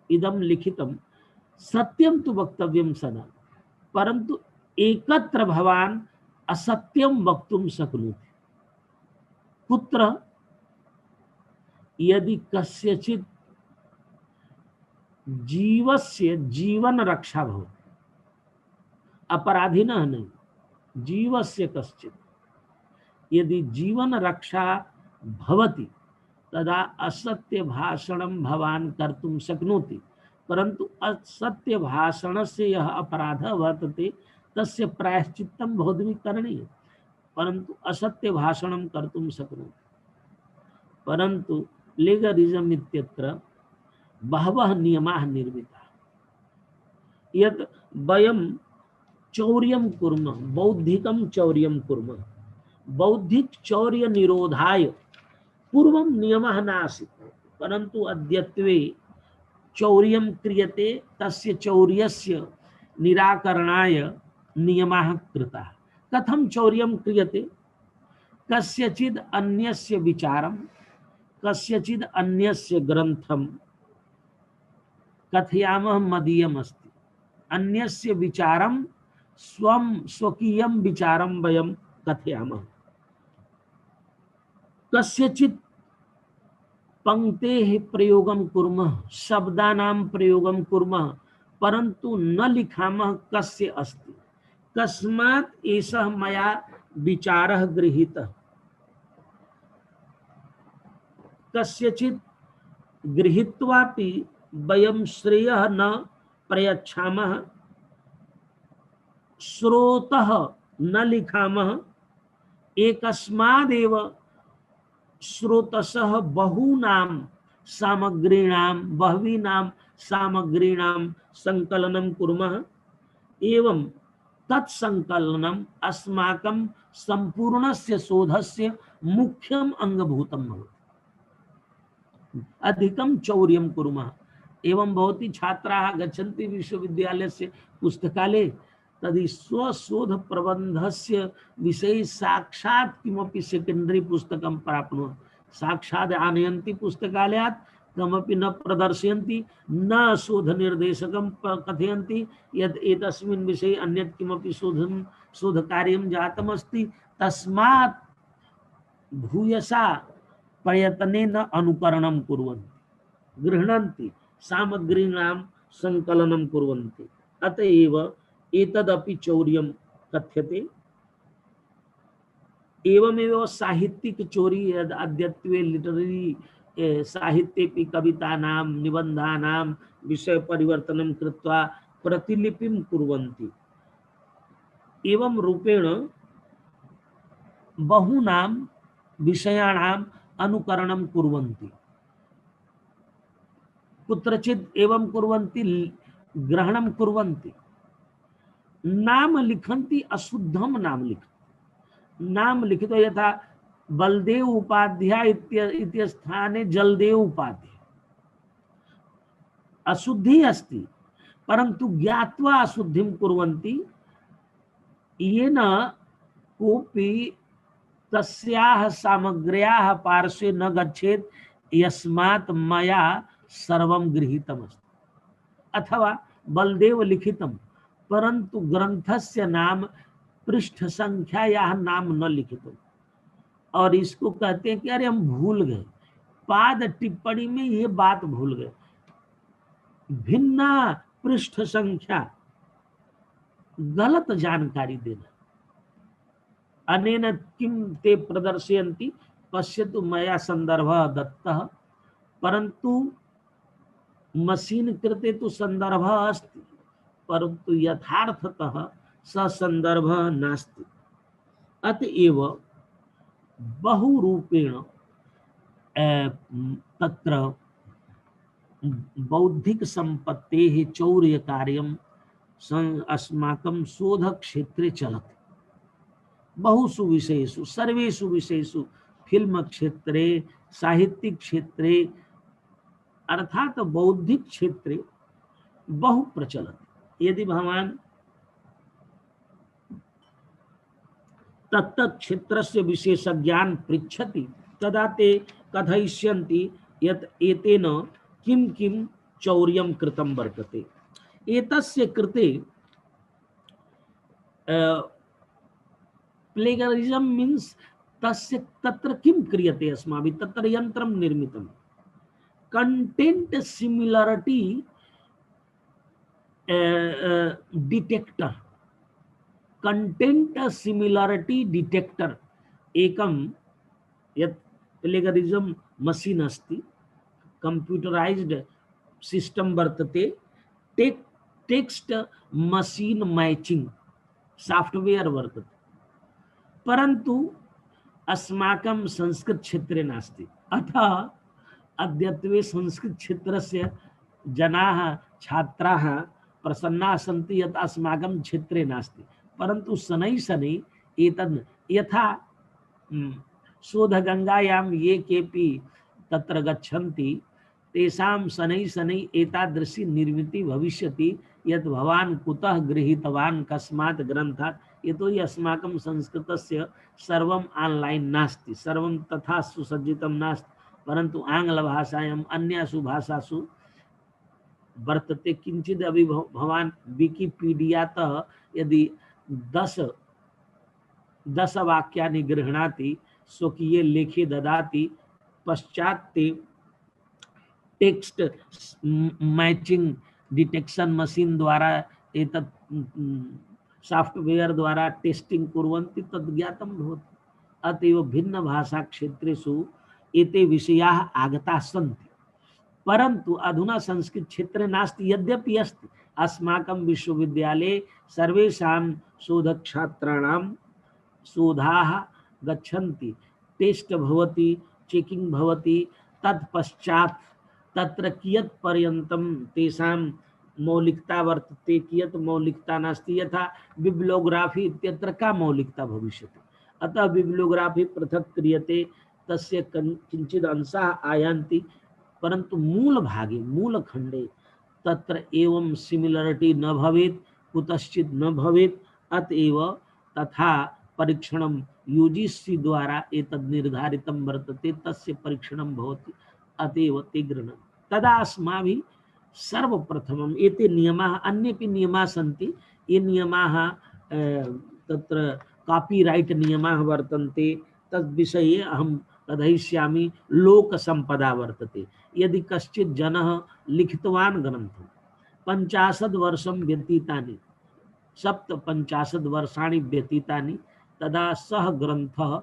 इदं लिखितं सत्यं तु वक्तव्यं सदा परन्तु एकत्र भवान् असत्यं वक्तुं शक्नोति। कुत्र? यदि कस्यचित् जीवस्य जीवन रक्षा भवति, अपराधिनः नहीं, जीवस्य कश्चित् यदि जीवन रक्षा भवति तदा असत्य भाषणं भवान् कर्तुं शक्नोति। परन्तु असत्य भाषणस्य यः अपराधः वर्तते तस्य प्रायश्चित्तं भवद्भिः करणीयं, परन्तु असत्य भाषणं कर्तुं शक्नोति। परन्तु प्लेगरिजम् इत्यत्र बहवः नियमाः निर्मिताः। यत् वयं चौर्यं कुर्मः, बौद्धिकं चौर्यं कुर्मः, बौद्धिक चौर्य निरोधाय पूर्वं नियमः नासीत् परन्तु अद्यत्वे चौर्यं क्रियते। तस्य चौर्यस्य निराकरणाय नियमाः कृताः। कथं चौर्यं क्रियते? कस्यचिद् अन्यस्य विचारं, कस्यचिद् अन्यस्य ग्रन्थं कथयामः मदीयम् अस्ति, अन्यस्य विचारं स्वकीयं विचारं वयं कथयामः। कस्यचित् पंक्तेः प्रयोगं कुर्मः, शब्दानां प्रयोगं कुर्मः, परन्तु न लिखामः कस्य अस्ति, कस्मात् एषः मया विचारः गृहीतः। कस्यचित् गृहीत्वापि वयं श्रेयः न प्रयच्छामः, स्रोतः न लिखामः। एकस्मादेव स्रोतसः बहूनां सामग्रीणां, बहवीनां सामग्रीणां संकलनं कुर्मः। एवं तत्संकलनम् अस्माकं संपूर्णस्य शोधस्य मुख्यम् अंगभूतं भवति। अधिकं चौर्यं कुर्मः। एवं भवति छात्राः गच्छन्ति विश्वविद्यालयस्य पुस्तकालये तर्हि स्वशोध प्रबन्धस्य विषये साक्षात् किमपि सेकेण्डरी पुस्तकं प्राप्नुवन्ति, साक्षात् आनयन्ति पुस्तकालयात्, कमपि न प्रदर्शयन्ति न शोध निर्देशकं कथयन्ति यद् एतस्मिन् विषये अन्यत् किमपि शोधकार्यं जातमस्ति तस्मात् भूयसा प्रयत्नेन अनुकरणं कुर्वन्ति गृह्णन्ति सामग्रीणां संकलनं कुर्वन्ति अतएव एतदपि चौर्यं कथ्यते। एवमेव साहित्यिक चोरी यद् अद्यत्वे लिटरेरी साहित्येपि कवितानां निबन्धानां विषय परिवर्तनं कृत्वा प्रतिलिपिं कुर्वन्ति। एवं रूपेण बहूनां विषयाणाम् अनुकरणं कुर्वन्ति। कुत्रचित् एवं कुर्वन्ति ग्रहणं कुर्वन्ति नाम लिखन्ति अशुद्धं नाम लिखन्ति नाम लिखितो यथा बलदेव उपाध्याय इति स्थाने जलदेव उपाध्याय अशुद्धि अस्ति परंतु ज्ञात्वा अशुद्धिं कुर्वन्ति येन कोऽपि तस्याः सामग्र्याः पार्श्वे न गच्छेत् यस्मात् मया सर्वं गृहीतमस्ति। अथवा बलदेव लिखितं परंतु ग्रंथस्य नाम पृष्ठ संख्या या नाम न लिखित और इसको कहते हैं कि अरे हम भूल गए, पाद टिप्पणी में ये बात भूल गए। भिन्न पृष्ठ संख्या गलत जानकारी देना। अनेन किं ते प्रदर्शयन्ति पश्यतु मया संदर्भः दत्तः परंतु मशीन कृते तो संदर्भः अस्ति परंतु यथार्थतः स संदर्भः नास्ति। अतएव बहुरूपेण तत्र बौद्धिक संपत्तेः चौर्य कार्यं अस्माकं शोध क्षेत्रे चलति। बहुषु विषयेषु सर्वेषु विषयेषु फिल्म क्षेत्रे साहित्यिक क्षेत्रे अर्थात बौद्धिक क्षेत्रे बहु प्रचलति। यदि भवान् तत्त क्षेत्रस्य विशेषज्ञान् पृच्छति तदा ते कथयिष्यन्ति यत् एतेन किं किं चौर्यं कृतं वर्तते। एतस्य कृते प्लेगरिज्म मीन्स तस्य तत्र किं क्रियते अस्माभिः तत्र यन्त्रं निर्मितं content similarity detector content similarity detector एकं यत् प्लेगरिज्म मशीन अस्ति कंप्यूटराइज्ड सिस्टम वर्तते टेक्स्ट मशीन मैचिंग सॉफ्टवेयर वर्तते परंतु अस्माकं संस्कृत क्षेत्रे नास्ति। अतः अद्यत्वे संस्कृत क्षेत्रस्य जनाः छात्राः प्रसन्नाः सन्ति यत् अस्माकं क्षेत्रे नास्ति परंतु शनैः शनैः एतद् यथा शोधगंगायां ये केपि तत्र गच्छन्ति तेषां शनैः शनैः एतादृशी निर्मिति भविष्यति यत् भवान् कुतः गृहीतवान् कस्मात् ग्रन्थात्। यतोहि अस्माकं संस्कृतस्य सर्वम् आन्लैन् नास्ति सर्वं तथा सुसज्जितं नास्ति परंतु आंग्लभाषायाम् अन्यासु भाषासु वर्तते। किंचित् अभी भवान् विकिपीडियातः यदि 10 वाक्यानि गृह्णाति स्वकीये लेखे ददाति पश्चात् ते टेक्स्ट मैचिंग डिटेक्शन मशीन द्वारा एतत् सॉफ्टवेयर द्वारा टेस्टिंग कुर्वन्ति तद् ज्ञातं भवति। अतएव भिन्न भाषा क्षेत्रेषु एते विषयाः आगताः सन्ति परंतु अधुना संस्कृत क्षेत्रे नास्ति। यद्यपि अस्ति अस्माकं विश्वविद्यालये सर्वेषां शोधछात्राणां शोधाः गच्छन्ति टेस्ट भवति चेकिंग भवति तत्पश्चात् तत्र कियत् पर्यन्तं तेषां मौलिकता वर्तते कियत् मौलिकता नास्ति। यथा बिब्लियोग्राफी इत्यत्र का मौलिकता भविष्यति अतः बिब्लियोग्राफी पृथक् क्रियते तस्य किंचित् अंशाः आयान्ति परंतु मूल भागे मूल खंडे तत्र एवं सिमिलरिटी न भवेत् कुतश्चित् न भवेत्। अतएव तथा परीक्षणं यूजीसी द्वारा एतद् निर्धारितं वर्तते तस्य परीक्षणं भवति अतएव ते गृह्णन्ति। तदा अस्माभिः सर्वप्रथमम् एते नियमाः, अन्येपि नियमाः सन्ति। ये नियमाः तत्र कापीराइट नियमाः वर्तन्ते, तद्विषये अहं कथयिष्यामि। लोकसम्पदा वर्तते। यदि कश्चित् जनः लिखितवान् ग्रन्थं 50 वर्षं व्यतीतानि, 57 वर्षाणि व्यतीतानि, तदा सः ग्रन्थः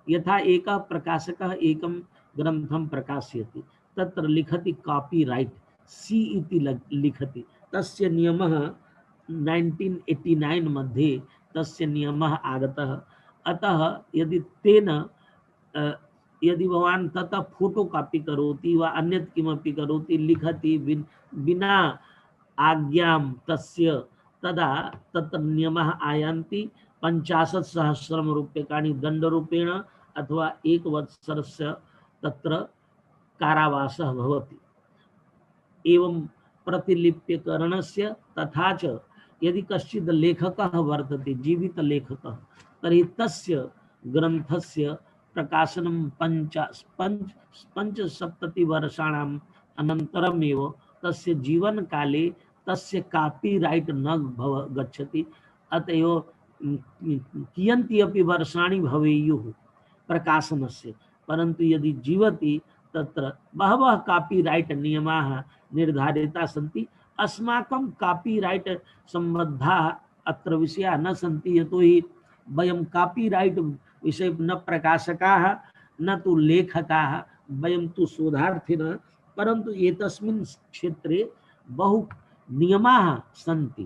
यथा एकः प्रकाशकः एकं ग्रन्थं प्रकाशयति, तत्र लिखति कॉपीराइट, सी इति लिखति। तस्य नियमः 1989 मध्ये तस्य नियमः आगतः। अतः यदि तेन यदि भवान् ततः फोटो कॉपी करोति वा अन्यत् किमपि करोति, लिखति विना आज्ञां तस्य, तदा तत्र नियमः आयान्ति 50,000 रूप्यकाणि दण्डरूपेण अथवा 1 वत्सरस्य तत्र कारावासः भवति। एवं प्रतिलिप्यकरणस्य, तथा च यदि कश्चित् लेखकः वर्तते, जीवितलेखकः, तर्हि तस्य ग्रन्थस्य प्रकाशनं 75 वर्षाणाम् अनन्तरमेव तस्य जीवनकाले तस्य कॉपीराइट न गच्छति। अतएव कियन्ति अपि वर्षाणि भवेयुः प्रकाशनस्य, परन्तु यदि जीवति तत्र बहवः कॉपीराइट नियमाः निर्धारिताः सन्ति। अस्माकं कॉपीराइट सम्बद्धाः अत्र विषयाः न सन्ति, यतोहि वयं कॉपीराइट विषये न प्रकाशकाः न तु लेखकाः, वयं तु शोधार्थिनः। परन्तु एतस्मिन् क्षेत्रे बहु नियमाः सन्ति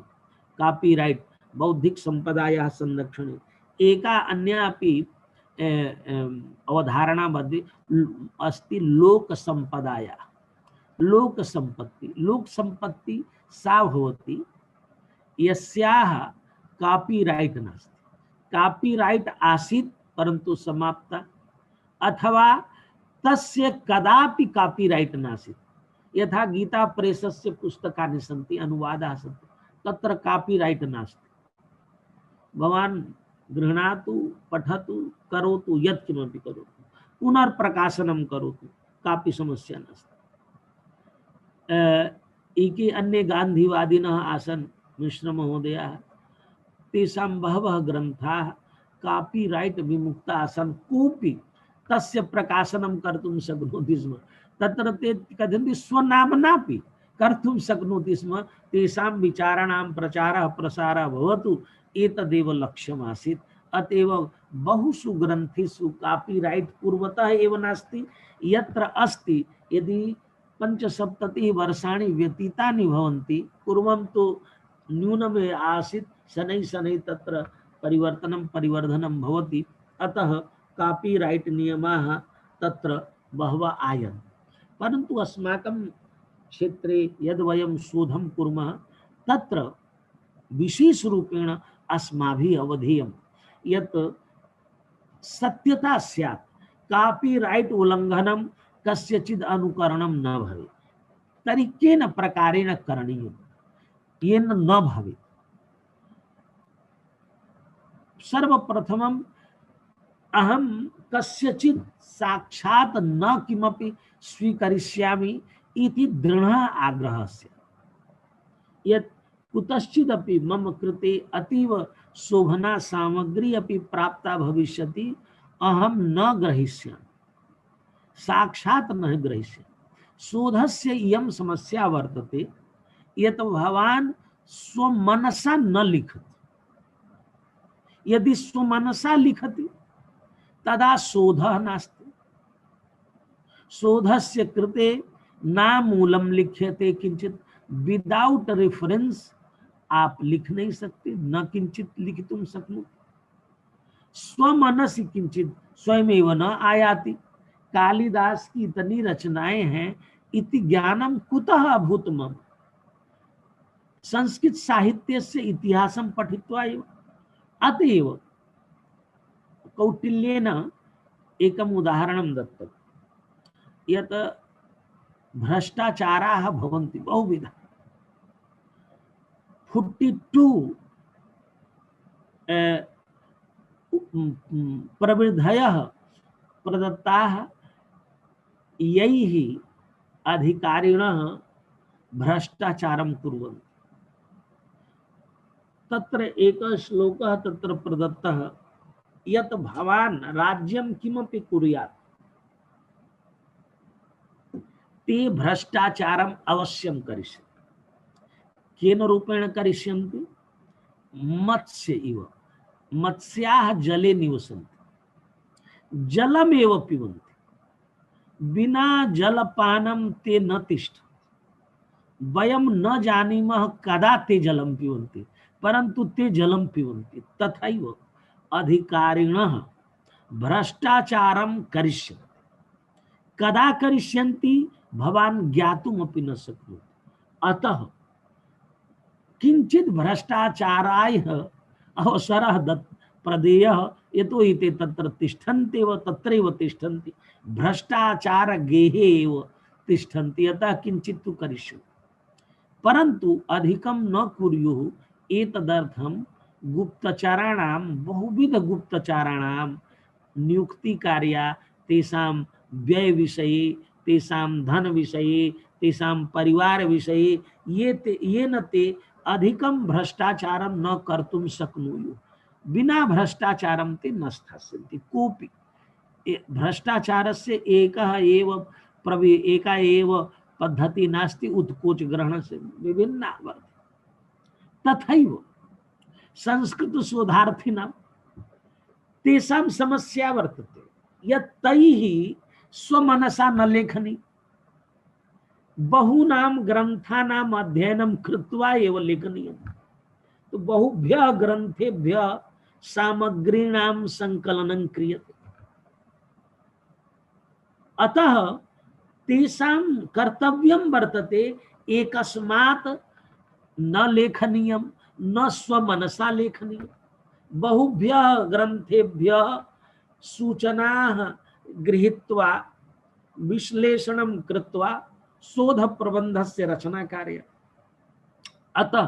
कॉपीराइट बौद्धिक संपदायाः संरक्षणे। एका अन्या अपि अवधारणा मध्ये अस्ति लोक संपदायाः। लोक संपत्ति सा भवति यस्याः कॉपीराइट नास्ति। कॉपीराइट आसीत् परन्तु समाप्ता, अथवा तस्य कदापि कॉपीराइट नासीत्। यथा गीता प्रेसस्य पुस्तकानि सन्ति, अनुवादाः सन्ति, तत्र कॉपीराइट नास्ति। भवान् गृह्णातु, पठतु, करोतु, यत्किमपि करोतु, पुनर्प्रकाशनं करोतु, कापि समस्या नास्ति। एके अन्ये गान्धीवादिनः आसन्, मिश्रमहोदयाः, तेषां बहवः ग्रन्थाः कॉपीराइट विमुक्ता आसन्। कोऽपि तस्य प्रकाशनं कर्तुं शक्नोति स्म। तत्र ते कथयन्ति स्वनाम्नापि कर्तुं शक्नोति स्म। तेषां विचाराणां प्रचारः प्रसारः भवतु, एतदेव लक्ष्यमासीत्। अतएव बहुषु ग्रन्थेषु कॉपीराइट पूर्वतः एव नास्ति। यत्र अस्ति, यदि 75 वर्षाणि व्यतीतानि भवन्ति, पूर्वं तु न्यूनमेव आसीत्, शनैः शनैः तत्र परिवर्धनं भवति। अतः कॉपीराइट नियमाः तत्र बहवः आयन्। परन्तु अस्माकं क्षेत्रे यद् वयं शोधं कुर्मः, तत्र विशेषरूपेण अस्माभिः अवधेयं यत् सत्यता स्यात्। कॉपीराइट उल्लङ्घनं कस्यचित् अनुकरणं न भवेत्। तर्हि केन प्रकारेण करणीयं, येन न भवेत्? सर्वप्रथमम् अहं कस्यचित् साक्षात् न किमपि स्वीकरिष्यामि इति दृढः आग्रहः स्यात्। यत् कुतश्चिदपि मम कृते अतीव शोभना सामग्री अपि प्राप्ता भविष्यति, अहं न ग्रहीष्यामि, साक्षात् न ग्रहीष्यामि। शोधस्य इयं समस्या वर्तते यत् भवान् स्वमनसा न लिखति। यदि स्वमनसा लिखति तदा शोधः नास्ति। शोधस्य कृते न मूलं लिख्यते किंचित, विदाउट रेफरेंस आप लिख नहीं सकते, न किंचित लिखितुं शक्नोति। स्वमनसि किंचित स्वयमेव न आयाति। कालिदास की इतनी रचनाएं हैं, इति ज्ञानम कुतः अभूत मम। संस्कृत साहित्यस्य इतिहासं पठित्वा एव। अतएव कौटिल्येन एकम् उदाहरणं दत्तं यत् भ्रष्टाचाराः भवन्ति बहुविधाः। 42 प्रवृद्धयः प्रदत्ताः यैहि अधिकारिणः भ्रष्टाचारं कुर्वन्ति। तत्र एकः श्लोकः तत्र प्रदत्तः, यत् भवान् राज्यं किमपि कुर्यात् ते भ्रष्टाचारम् अवश्यं करिष्यन्ति। केन रूपेण करिष्यन्ति? मत्स्य इव। मत्स्याः जले निवसन्ति, जलमेव पिबन्ति, बिना जलपानं ते न तिष्ठन्ति। वयं न जानीमः कदा ते जलं पिबन्ति, परन्तु ते जलं पिबन्ति। तथैव अधिकारिणः भ्रष्टाचारं करिष्यन्ति। कदा करिष्यन्ति? भवान् ज्ञातुमपि न शक्नोति। अतः किंचित भ्रष्टाचाराय अवसरः प्रदेयः, यतोहि ते तत्र तिष्ठन्ति व तत्रैव तिष्ठन्ति, भ्रष्टाचार गेहे एव तिष्ठन्ति। अतः किंचित तु करिष्यु, परंतु अधिकं न कुर्युः। एतदर्थं गुप्तचराणां, बहुविध गुप्तचराणां नियुक्ति कार्या, तेषां व्यय विषये, तेषां धन विषये, तेषां परिवार विषये ये न ते अधिकं भ्रष्टाचारं न कर्तुं शक्नुयुः। बिना भ्रष्टाचारं ते न स्थास्यन्ति। कोऽपि भ्रष्टाचारस्य एका एव पद्धति नास्ति, उत्कोच ग्रहणस्य विभिन्ना वर्तते। तथैव संस्कृत शोधार्थिनां तेषां समस्या वर्तते यत् तैः स्वमनसा न लेखनी। बहूनां ग्रंथानां अध्ययनं कृत्वा एव लेखनीयम्। तो बहुभ्यः ग्रंथेभ्यः सामग्रीणां संकलनं क्रियते। अतः तेषां कर्तव्यं वर्तते एकस्मात् न लेखनीयं, न स्वमनसा लेखनीयं। बहुभ्यः ग्रंथेभ्यः सूचनाः गृहीत्वा विश्लेषणं कृत्वा शोध प्रबंधस्य रचना कार्य। अतः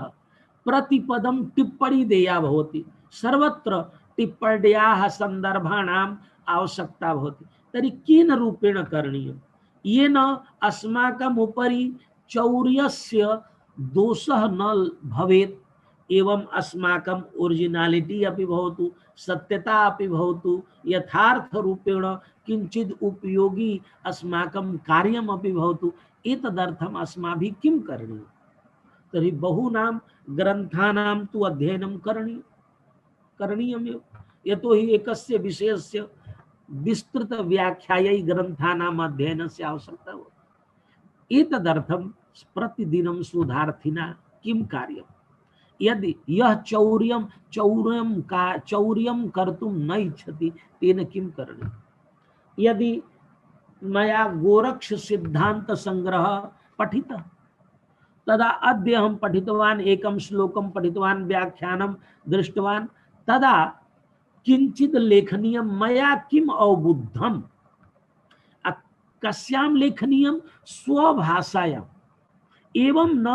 प्रतिपदं टिप्पणी देया भवति। सर्वत्र टिप्पण्याः संदर्भाणाम् आवश्यकता भवति। तर्हि केन रूपेण करणीयं? येन अस्माकम् उपरि चौर्यस्य दोषः न भवेत्, एवं अस्माकम् ओरिजिनालिटी अपि भवतु, सत्यता अपि भवतु, यथार्थ रूपेण किंचित् उपयोगी अस्माकं कार्यम् अपि भवतु। एतदर्थम् अस्माभिः किं करणीयं? तर्हि बहूनां ग्रन्थानां तु अध्ययनं करणीयमेव। यतोहि एकस्य विषयस्य विस्तृत व्याख्यायै ग्रन्थानाम् अध्ययनस्य आवश्यकता भवति। एतदर्थं प्रतिदिनं शोधार्थिना किं कार्यं? यदि यः चौर्यं कर्तुं न इच्छति, तेन किं करणीयं? यदि मया गोरक्ष सिद्धांत संग्रह पठितः, तदा अद्य अहं पठितवान्, एकं श्लोकं पठितवान्, व्याख्यानं दृष्टवान्, तदा किंचित लेखनीयं। मया किम अवबुद्धम्? कस्यां लेखनीयं? स्वभाषायाम्। एवं न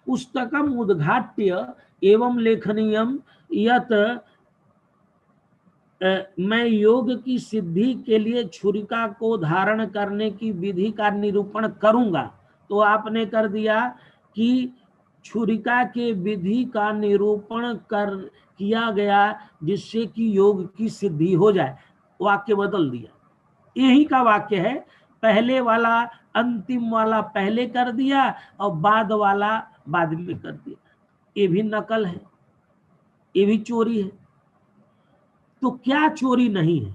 पुस्तकम् उद्घाट्य एवं लेखनीयं यत् मैं योग की सिद्धि के लिए छुरिका को धारण करने की विधि का निरूपण करूंगा। तो आपने कर दिया कि छुरिका के विधि का निरूपण किया गया जिससे कि योग की सिद्धि हो जाए। वाक्य बदल दिया। यही का वाक्य है। पहले वाला अंतिम वाला पहले कर दिया और बाद वाला बाद में कर दिया। ये भी नकल है, ये भी चोरी है। तो क्या चोरी नहीं है?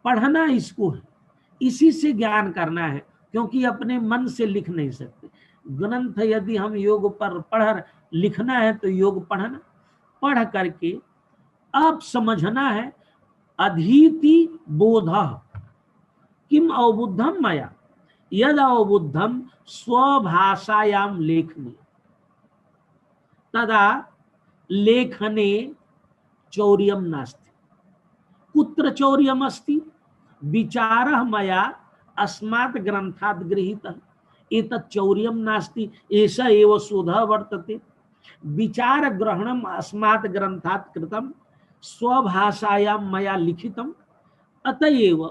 पढ़ना इसको है, इसी से ज्ञान करना है, क्योंकि अपने मन से लिख नहीं सकते। ग्रंथ यदि हम योग पर लिखना है तो योग पढ़ करके अब समझना है। अधीति बोधः किम अवबुद्धम मया, यद अवबुद्धम स्वभाषायां लेखनी, तदा लेखने चौर्यं नास्ति। कुत्र चौर्यम् अस्ति? विचारः मया अस्मात् ग्रन्थात् गृहीतः, एतत् चौर्यं नास्ति। एषः एव शोधः वर्तते। विचार ग्रहणम् अस्मात् ग्रन्थात् कृतं, स्वभाषायां मया लिखितम्, अतएव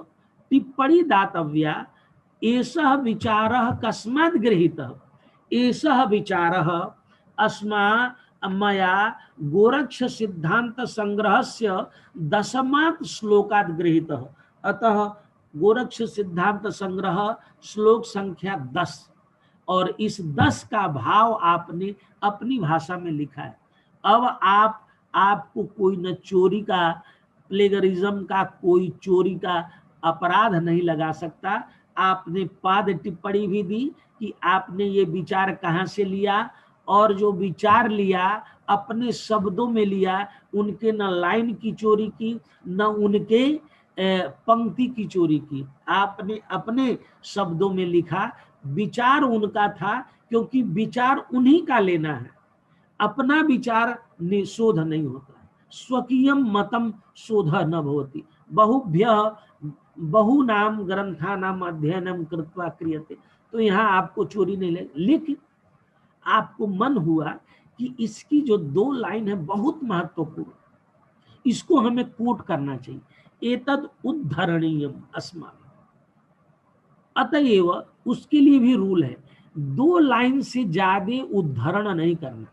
टिप्पणी दातव्या। एषः विचारः कस्मात् गृहीतः, एषः विचारः अस्मा मया गोरक्ष सिद्धांत संग्रहस्य दशमात् श्लोकात् गृहीतः। अतः गोरक्ष सिद्धांत संग्रह श्लोक संख्या 10 और इस 10 का भाव आपने अपनी भाषा में लिखा है। अब आपको कोई न चोरी का, प्लेगरिज्म का, कोई चोरी का अपराध नहीं लगा सकता। आपने पाद टिप्पणी भी दी कि आपने ये विचार कहाँ से लिया, और जो विचार लिया अपने शब्दों में लिया, उनके न लाइन की चोरी की न उनके पंक्ति की चोरी की, आपने अपने शब्दों में लिखा। विचार उनका था, क्योंकि विचार उन्हीं का लेना है, अपना विचार शोध नहीं होता है। स्वकीयम मतम शोध न भवति, बहुभ्यः बहुनाम ग्रंथानाम अध्ययनम कृत्वा क्रियते। तो यहाँ आपको चोरी नहीं ले, लेकिन आपको मन हुआ कि इसकी जो 2 लाइन है बहुत महत्वपूर्ण, इसको हमें कोट करना चाहिए। एतद उद्धरणीयम अस्माभिः, अतएव उसके लिए भी रूल है, 2 लाइन से ज्यादा उद्धरण नहीं करना।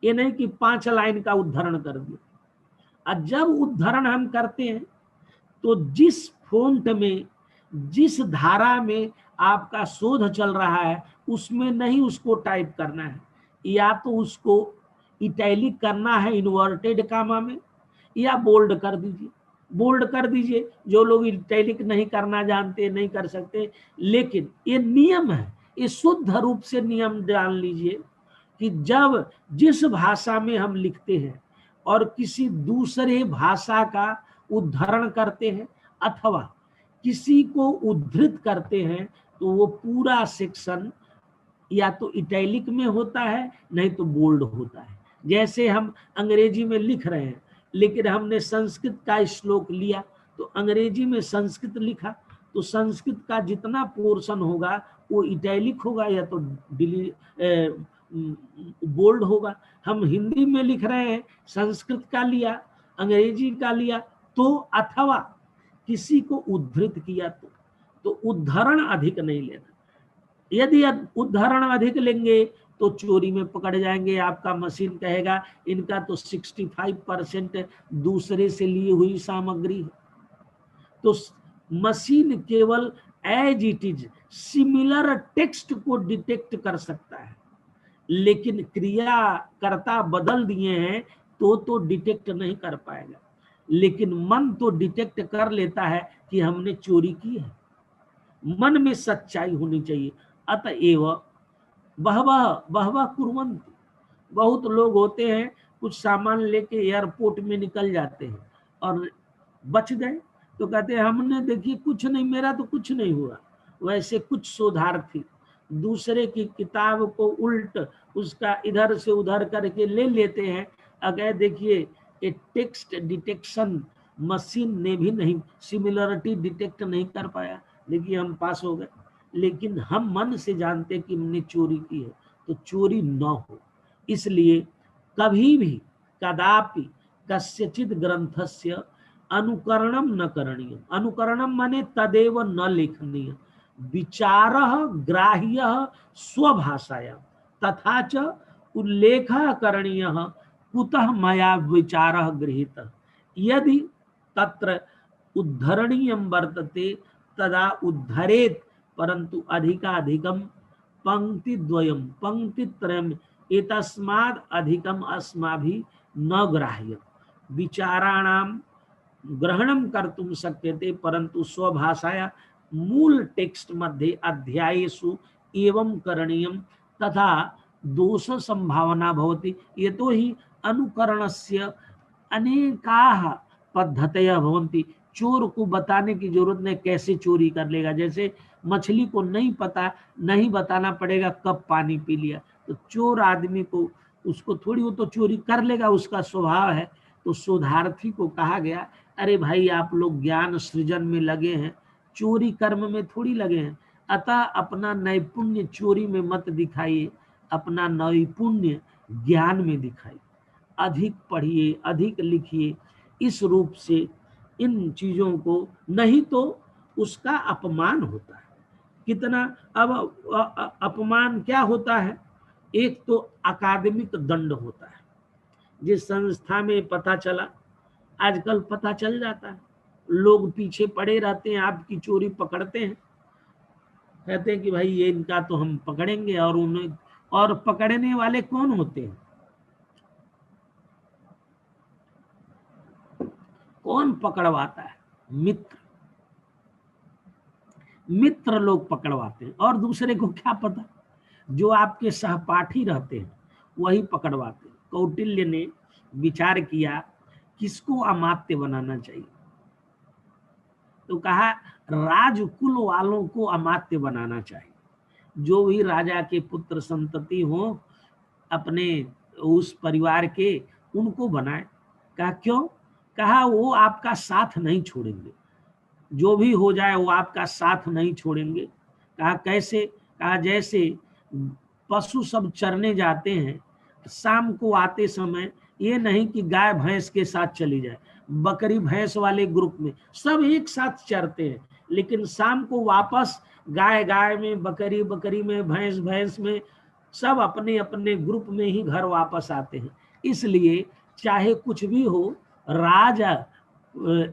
ये नहीं कि 5 लाइन का उद्धरण कर दिया। और जब उद्धरण हम करते हैं तो जिस फोंट में, जिस धारा में आपका शोध चल रहा है उसमें नहीं उसको टाइप करना है, या तो उसको इटैलिक करना है इन्वर्टेड कामा में, या बोल्ड कर दीजिए। बोल्ड कर दीजिए, जो लोग इटैलिक नहीं करना जानते नहीं कर सकते, लेकिन ये नियम है, ये शुद्ध रूप से नियम जान लीजिए कि जब जिस भाषा में हम लिखते हैं और किसी दूसरे भाषा का उद्धरण करते हैं अथवा किसी को उद्धृत करते हैं, तो वो पूरा सेक्शन या तो इटैलिक में होता है नहीं तो बोल्ड होता है। जैसे हम अंग्रेजी में लिख रहे हैं, लेकिन हमने संस्कृत का श्लोक लिया तो अंग्रेजी में संस्कृत लिखा, तो संस्कृत का जितना पोर्शन होगा वो इटैलिक होगा या तो बोल्ड होगा। हम हिंदी में लिख रहे हैं, संस्कृत का लिया, अंग्रेजी का लिया, तो अथवा किसी को उद्धृत किया तो उद्धरण अधिक नहीं लेना। यदि उद्धरण अधिक लेंगे तो चोरी में पकड़ जाएंगे। आपका मशीन कहेगा इनका तो 65% दूसरे से ली हुई सामग्री है। तो मशीन केवल as it is similar text को डिटेक्ट कर सकता है, लेकिन क्रिया कर्ता बदल दिए हैं तो डिटेक्ट नहीं कर पाएगा। लेकिन मन तो डिटेक्ट कर लेता है कि हमने चोरी की है। मन में सच्चाई होनी चाहिए। अतएव बहवः कुर्वन्ति, बहुत लोग होते हैं कुछ सामान लेके एयरपोर्ट में निकल जाते हैं और बच गए, तो कहते हैं हमने देखिए कुछ नहीं, मेरा तो कुछ नहीं हुआ। वैसे कुछ शोधार्थी दूसरे की किताब को उल्ट उसका इधर से उधर करके ले लेते हैं। अगर देखिए टेक्स्ट डिटेक्शन मशीन ने भी नहीं, सिमिलरिटी डिटेक्ट नहीं कर पाया, देखिए हम पास हो गए। लेकिन हम मन से जानते कि हमने चोरी की है, तो चोरी न हो। इसलिए कभी भी कदापि कस्यचित ग्रंथस्य अनुकरणम न करणीय। अनुकरणम माने तदेव न लेखनीय। विचारः ग्राह्यः स्वभाषायां तथा च उल्लेखः करणीयः कुतः मया विचारः गृहीतः। यदि तत्र उद्धरणीयं वर्तते तदा उद्धरेत्, परंतु अधिकाधिकम पंक्तिद्वयम् पंक्तित्रयम् एतस्माद् अधिकम अस्माभिः न ग्राह्य। विचाराणां ग्रहणं कर्तुं शक्यते, परंतु स्वभाषाया मूल टेक्स्ट मध्ये अध्यायेषु एवं करणीयं तथा दोष संभावना भवति। यतो हि अनुकरणस्य अनेकाः पद्धतयः भवन्ति। चोर को बताने की जरूरत नहीं, कैसे चोरी कर लेगा। जैसे मछली को नहीं पता, नहीं बताना पड़ेगा कब पानी पी लिया, तो चोर आदमी को उसको थोड़ी, वो तो चोरी कर लेगा, उसका स्वभाव है। तो शोधार्थी को कहा गया अरे भाई आप लोग ज्ञान सृजन में लगे हैं, चोरी कर्म में थोड़ी लगे हैं। अतः अपना नैपुण्य चोरी में मत दिखाइए, अपना नैपुण्य ज्ञान में दिखाइए। अधिक पढ़िए, अधिक लिखिए, इस रूप से इन चीजों को, नहीं तो उसका अपमान होता है। कितना। अब अपमान क्या होता है, एक तो अकादमिक दंड होता है। जिस संस्था में पता चला, आजकल पता चल जाता है, लोग पीछे पड़े रहते हैं, आपकी चोरी पकड़ते हैं, कहते हैं कि भाई ये इनका तो हम पकड़ेंगे। और उन्हें, और पकड़ने वाले कौन होते हैं, कौन पकड़वाता है, मित्र। मित्र लोग पकड़वाते हैं, और दूसरे को क्या पता, जो आपके सहपाठी रहते हैं वही पकड़वाते हैं। कौटिल्य ने विचार किया किसको अमात्य बनाना चाहिए, तो कहा राजकुल वालों को अमात्य बनाना चाहिए। जो भी राजा के पुत्र संतति हो अपने उस परिवार के, उनको बनाए। कहा क्यों, कहा वो आपका साथ नहीं छोड़ेंगे, जो भी हो जाए वो आपका साथ नहीं छोड़ेंगे। कहा कैसे, कहा जैसे पशु सब चरने जाते हैं, शाम को आते समय ये नहीं कि गाय भैंस के साथ चली जाए, बकरी भैंस वाले ग्रुप में सब एक साथ चरते हैं, लेकिन शाम को वापस गाय गाय में, बकरी बकरी में, भैंस भैंस में, सब अपने अपने ग्रुप में ही घर वापस आते हैं। इसलिए चाहे कुछ भी हो,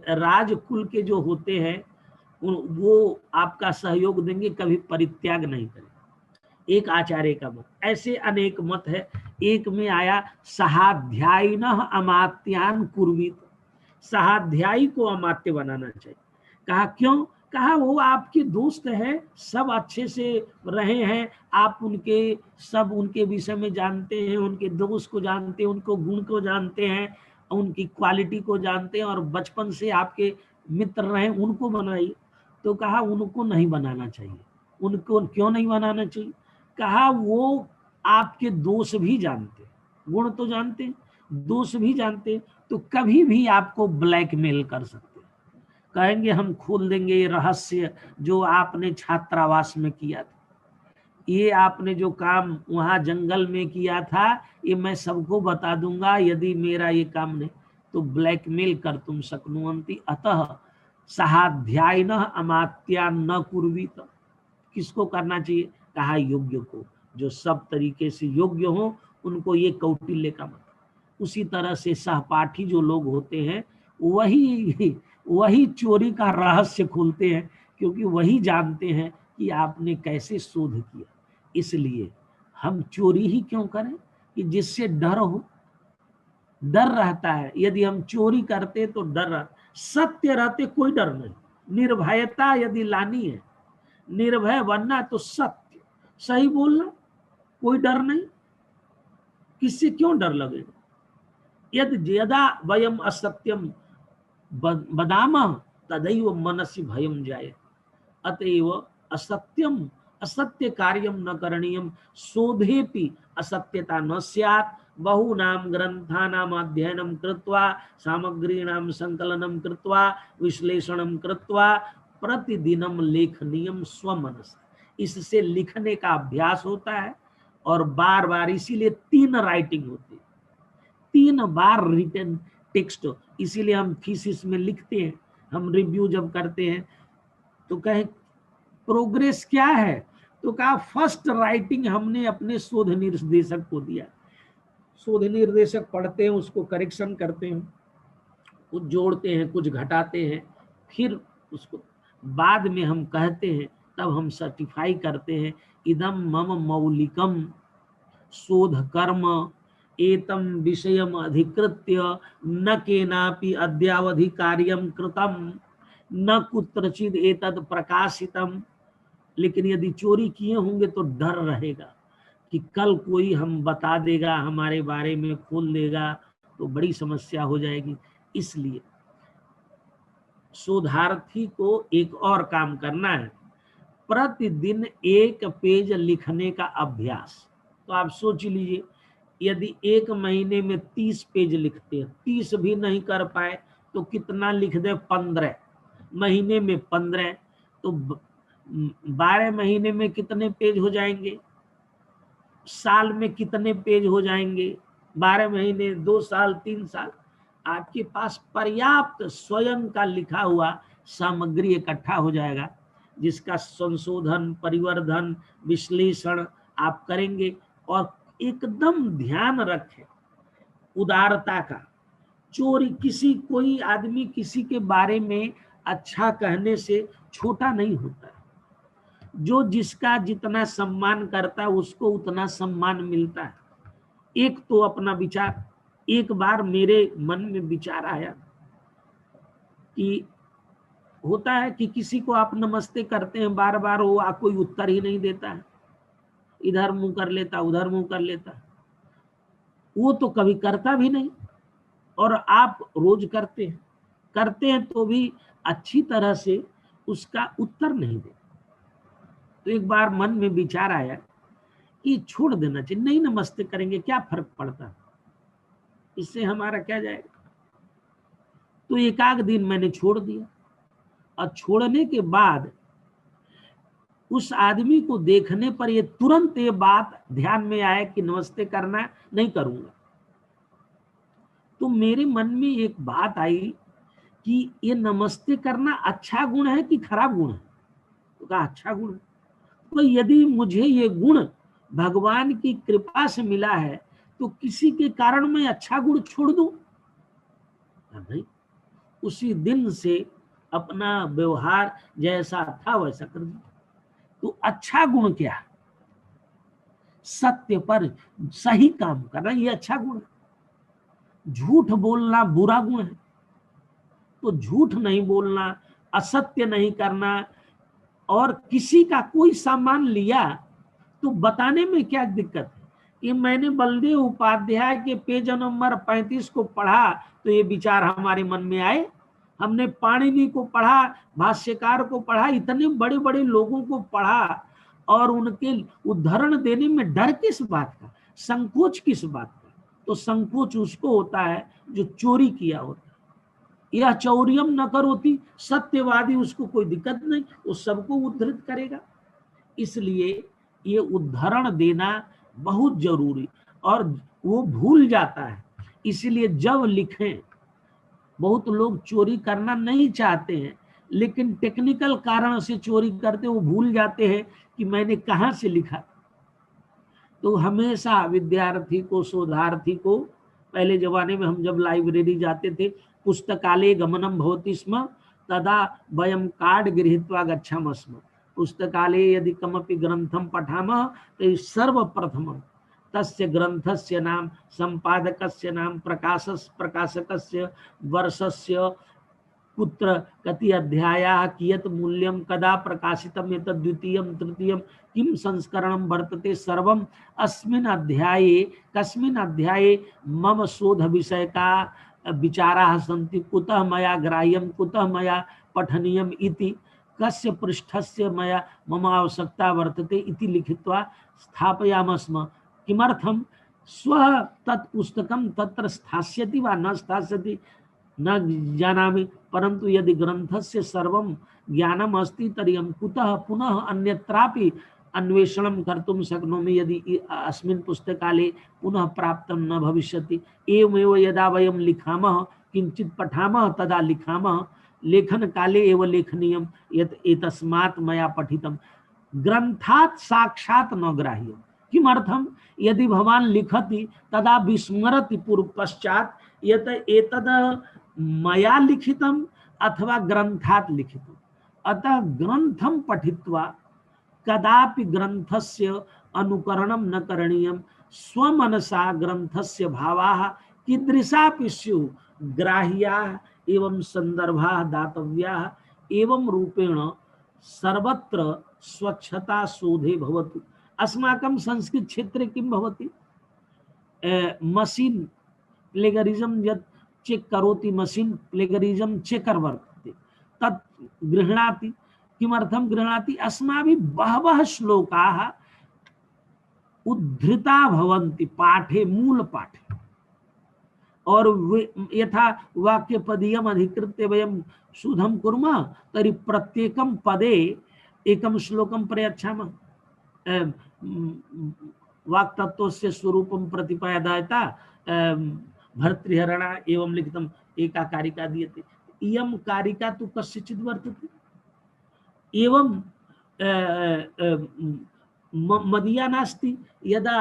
राजकुल के जो होते हैं वो आपका सहयोग देंगे, कभी परित्याग नहीं करेंगे। एक आचार्य का मत, ऐसे अनेक मत है। एक में आया सहाध्यायिनः अमात्यान कुर्वीत, सहाध्यायी को अमात्य बनाना चाहिए। कहा क्यों, कहा वो आपके दोस्त है, सब अच्छे से रहे हैं, आप उनके सब उनके विषय में जानते हैं, उनके दोष को जानते हैं, उनको गुण को जानते हैं, उनकी क्वालिटी को जानते हैं, और बचपन से आपके मित्र रहे, उनको बनाइए। तो कहा उनको नहीं बनाना चाहिए। उनको क्यों नहीं बनाना चाहिए, कहा वो आपके दोष भी जानते, गुण तो जानते, दोष भी जानते, तो कभी भी आपको ब्लैकमेल कर सकते, कहेंगे हम खोल देंगे ये रहस्य जो आपने छात्रावास में किया था, ये आपने जो काम वहां जंगल में किया था, ये मैं सबको बता दूंगा, यदि मेरा ये काम नहीं तो ब्लैकमेल कर तुम शक्नुवंती। अतः सहाध्यायिनः अमात्या न कुर्वीत, किसको करना चाहिए, कहा योग्य को, जो सब तरीके से योग्य हो उनको, ये कौटिल्य का मत। उसी तरह से सहपाठी जो लोग होते हैं वही चोरी का रहस्य खोलते हैं, क्योंकि वही जानते हैं कि आपने कैसे शोध किया। इसलिए हम चोरी ही क्यों करें, कि जिससे डर हो, डर रहता है। यदि हम चोरी करते तो डर रहता, सत्य रहते कोई डर नहीं। निर्भयता यदि लानी है, निर्भय बनना, तो सत्य सही बोलना, कोई डर नहीं, किससे क्यों डर लगेगा। यदि यदा वयम असत्यम वदामः तदैव मनसि भयम जाए, अतएव असत्यम असत्य कार्यम न करणीयम, शोधेपि असत्यता न स्यात्, बहूनां ग्रंथानां अध्ययनं कृत्वा सामग्रीणां संकलनं कृत्वा विश्लेषणं कृत्वा प्रतिदिनं लेखनीयम स्वमनसा। इससे लिखने का अभ्यास होता है, और बार बार, इसीलिए 3 राइटिंग होती है, 3 बार रिटन टेक्स्ट। इसीलिए हम थीसिस में लिखते हैं, हम रिव्यू जब करते हैं तो कहे प्रोग्रेस क्या है, तो कहा फर्स्ट राइटिंग हमने अपने शोध निर्देशक को दिया, शोध निर्देशक पढ़ते हैं, उसको करेक्शन करते हैं, कुछ जोड़ते हैं, कुछ घटाते हैं, फिर उसको बाद में हम कहते हैं, तब हम सर्टिफाई करते हैं, इदम मम मौलिकम शोध कर्म एतम विषयम अधिकृत्य न केनापि अद्यावधि कार्यम कृतम न कुत्रचित एतद प्रकाशितम। लेकिन यदि चोरी किए होंगे तो डर रहेगा कि कल कोई हम बता देगा, हमारे बारे में खोल देगा, तो बड़ी समस्या हो जाएगी। इसलिए शोधार्थी को एक और काम करना है, प्रतिदिन 1 पेज लिखने का अभ्यास। तो आप सोच लीजिए, यदि 1 महीने में 30 पेज लिखते हैं, 30 भी नहीं कर पाए तो कितना लिख दे, 15 महीने में 15, तो 12 महीने में कितने पेज हो जाएंगे, साल में कितने पेज हो जाएंगे, 12 महीने, 2 साल, 3 साल, आपके पास पर्याप्त स्वयं का लिखा हुआ सामग्री इकट्ठा हो जाएगा। जिसका संशोधन, परिवर्धन, विश्लेषण आप करेंगे। और एकदम ध्यान रखें उदारता का। चोरी, किसी कोई आदमी किसी के बारे में अच्छा कहने से छोटा नहीं होता है। जो जिसका जितना सम्मान करता है उसको उतना सम्मान मिलता है। एक तो अपना विचार, एक बार मेरे मन में विचार आया कि होता है कि किसी को आप नमस्ते करते हैं बार बार, वो आप कोई उत्तर ही नहीं देता है, इधर मुंह कर लेता, उधर मुंह कर लेता, वो तो कभी करता भी नहीं। और आप रोज करते हैं तो भी अच्छी तरह से उसका उत्तर नहीं दे। तो एक बार मन में विचार आया कि छोड़ देना चाहिए, नहीं नमस्ते करेंगे, क्या फर्क पड़ता है, इससे हमारा क्या जाएगा। तो एकाध दिन मैंने छोड़ दिया, और छोड़ने के बाद उस आदमी को देखने पर ये तुरंत ये बात ध्यान में आया कि नमस्ते करना नहीं करूंगा। तो मेरे मन में एक बात आई कि ये नमस्ते करना अच्छा गुण है कि खराब गुण है। तो कहा अच्छा गुण है। तो यदि मुझे ये गुण भगवान की कृपा से मिला है तो किसी के कारण मैं अच्छा गुण छोड़ दूं? नहीं। उसी दिन से अपना व्यवहार जैसा था वैसा कर दिया। तो अच्छा गुण क्या है? सत्य पर सही काम करना, ये अच्छा गुण है। झूठ बोलना बुरा गुण है। तो झूठ नहीं बोलना, असत्य नहीं करना, और किसी का कोई सामान लिया तो बताने में क्या दिक्कत है। कि मैंने बलदेव उपाध्याय के पेज नंबर 35 को पढ़ा तो ये विचार हमारे मन में आए। हमने पाणिनि को पढ़ा, भाष्यकार को पढ़ा, इतने बड़े बड़े लोगों को पढ़ा, और उनके उदाहरण देने में डर किस बात का, संकोच किस बात का? तो संकोच उसको होता है जो चोरी किया होता है। यह चौर्यम न करोति, सत्यवादी, उसको कोई दिक्कत नहीं, वो सबको उद्धृत करेगा। इसलिए ये उदाहरण देना बहुत जरूरी, और वो भूल जाता है। इसलिए जब लिखें, बहुत लोग चोरी करना नहीं चाहते हैं लेकिन टेक्निकल कारण से चोरी करते, वो भूल जाते हैं कि मैंने कहां से लिखा। तो हमेशा विद्यार्थी को, शोधार्थी को, पहले जमाने में हम जब लाइब्रेरी जाते थे, पुस्तकालय गमनम भवति स्म तदा वयम कार्ड गृहीत्वा गच्छामः स्म। पुस्तकालय यदि कमपि ग्रंथम पठामः तो सर्वप्रथमं तस्य ग्रंथस्य नाम, संपादकस्य नाम, प्रकाशकस्य, वर्षस्य, कुत्र, कति अध्यायाः, कियत् मूल्यं, कदा प्रकाशितम्, एतद् द्वितीयं, तृतीयं, किं संस्करणं वर्तते, सर्वम् अस्मिन् अध्याये, कस्मिन् अध्याये मम शोध विषयका विचाराः सन्ति, कुतः मया ग्राह्यं, कुतः मया पठनीयम् इति, कस्य पृष्ठस्य मया मम आवश्यकता वर्तते इति लिखित्वा स्थापयामः स्म। किमर्थं? स्वः तत् पुस्तकं तत्र स्थास्यति वा न स्थास्यति न जानामि, परंतु यदि ग्रंथस्य सर्वं ज्ञानम अस्ति तर्हि हम कुतः पुनः अन्यत्रापि अन्वेषणं कर्तुं शक्नोमि, यदि अस्मिन् पुस्तकालये पुनः प्राप्तं न भविष्यति। एवमेव यदा वयं लिखामः, किंचित् पठामः, तदा लिखामः, लेखन काले एव लेखनीयं यत् एतस्मात् मया पठितं, ग्रंथात् साक्षात् न ग्राह्यम्। किमर्थं? यदि भवान् लिखति तदा विस्मरति पूर्व पश्चात् यत् एतद् मया लिखितम् अथवा ग्रंथात् लिखितम्। अतः ग्रंथं पठित्वा कदापि ग्रंथस्य अनुकरणं न करणीयम्। स्वमनसा ग्रंथस्य भावाः कीदृशापि स्युः ग्राह्याः एवं संदर्भाः दातव्याः, एवं रूपेण सर्वत्र स्वच्छता शोधे भवतु। अस्माकं संस्कृत क्षेत्रे किं भवति? मशीन प्लेगरिज्म यत् चेक करोति, मशीन प्लेगरिज्म चेकर वर्तते, तत् गृह्णाति। किमर्थं गृह्णाति? अस्माभिः बहवः श्लोकाः उद्धृता भवन्ति पाठे, मूल पाठे, और यथा वाक्यपदीयम् अधिकृत्य वयं शोधं कुर्मः तर्हि प्रत्येकं पदे एकं श्लोकं प्रयच्छामः। वाक्तत्वस्य स्वरूपं प्रतिपादयता भर्तृहरणा एवं लिखितम्, एका कारिका दीयते। इयं कारिका तु कस्यचित् वर्तते, एवं मदीया नास्ति यदा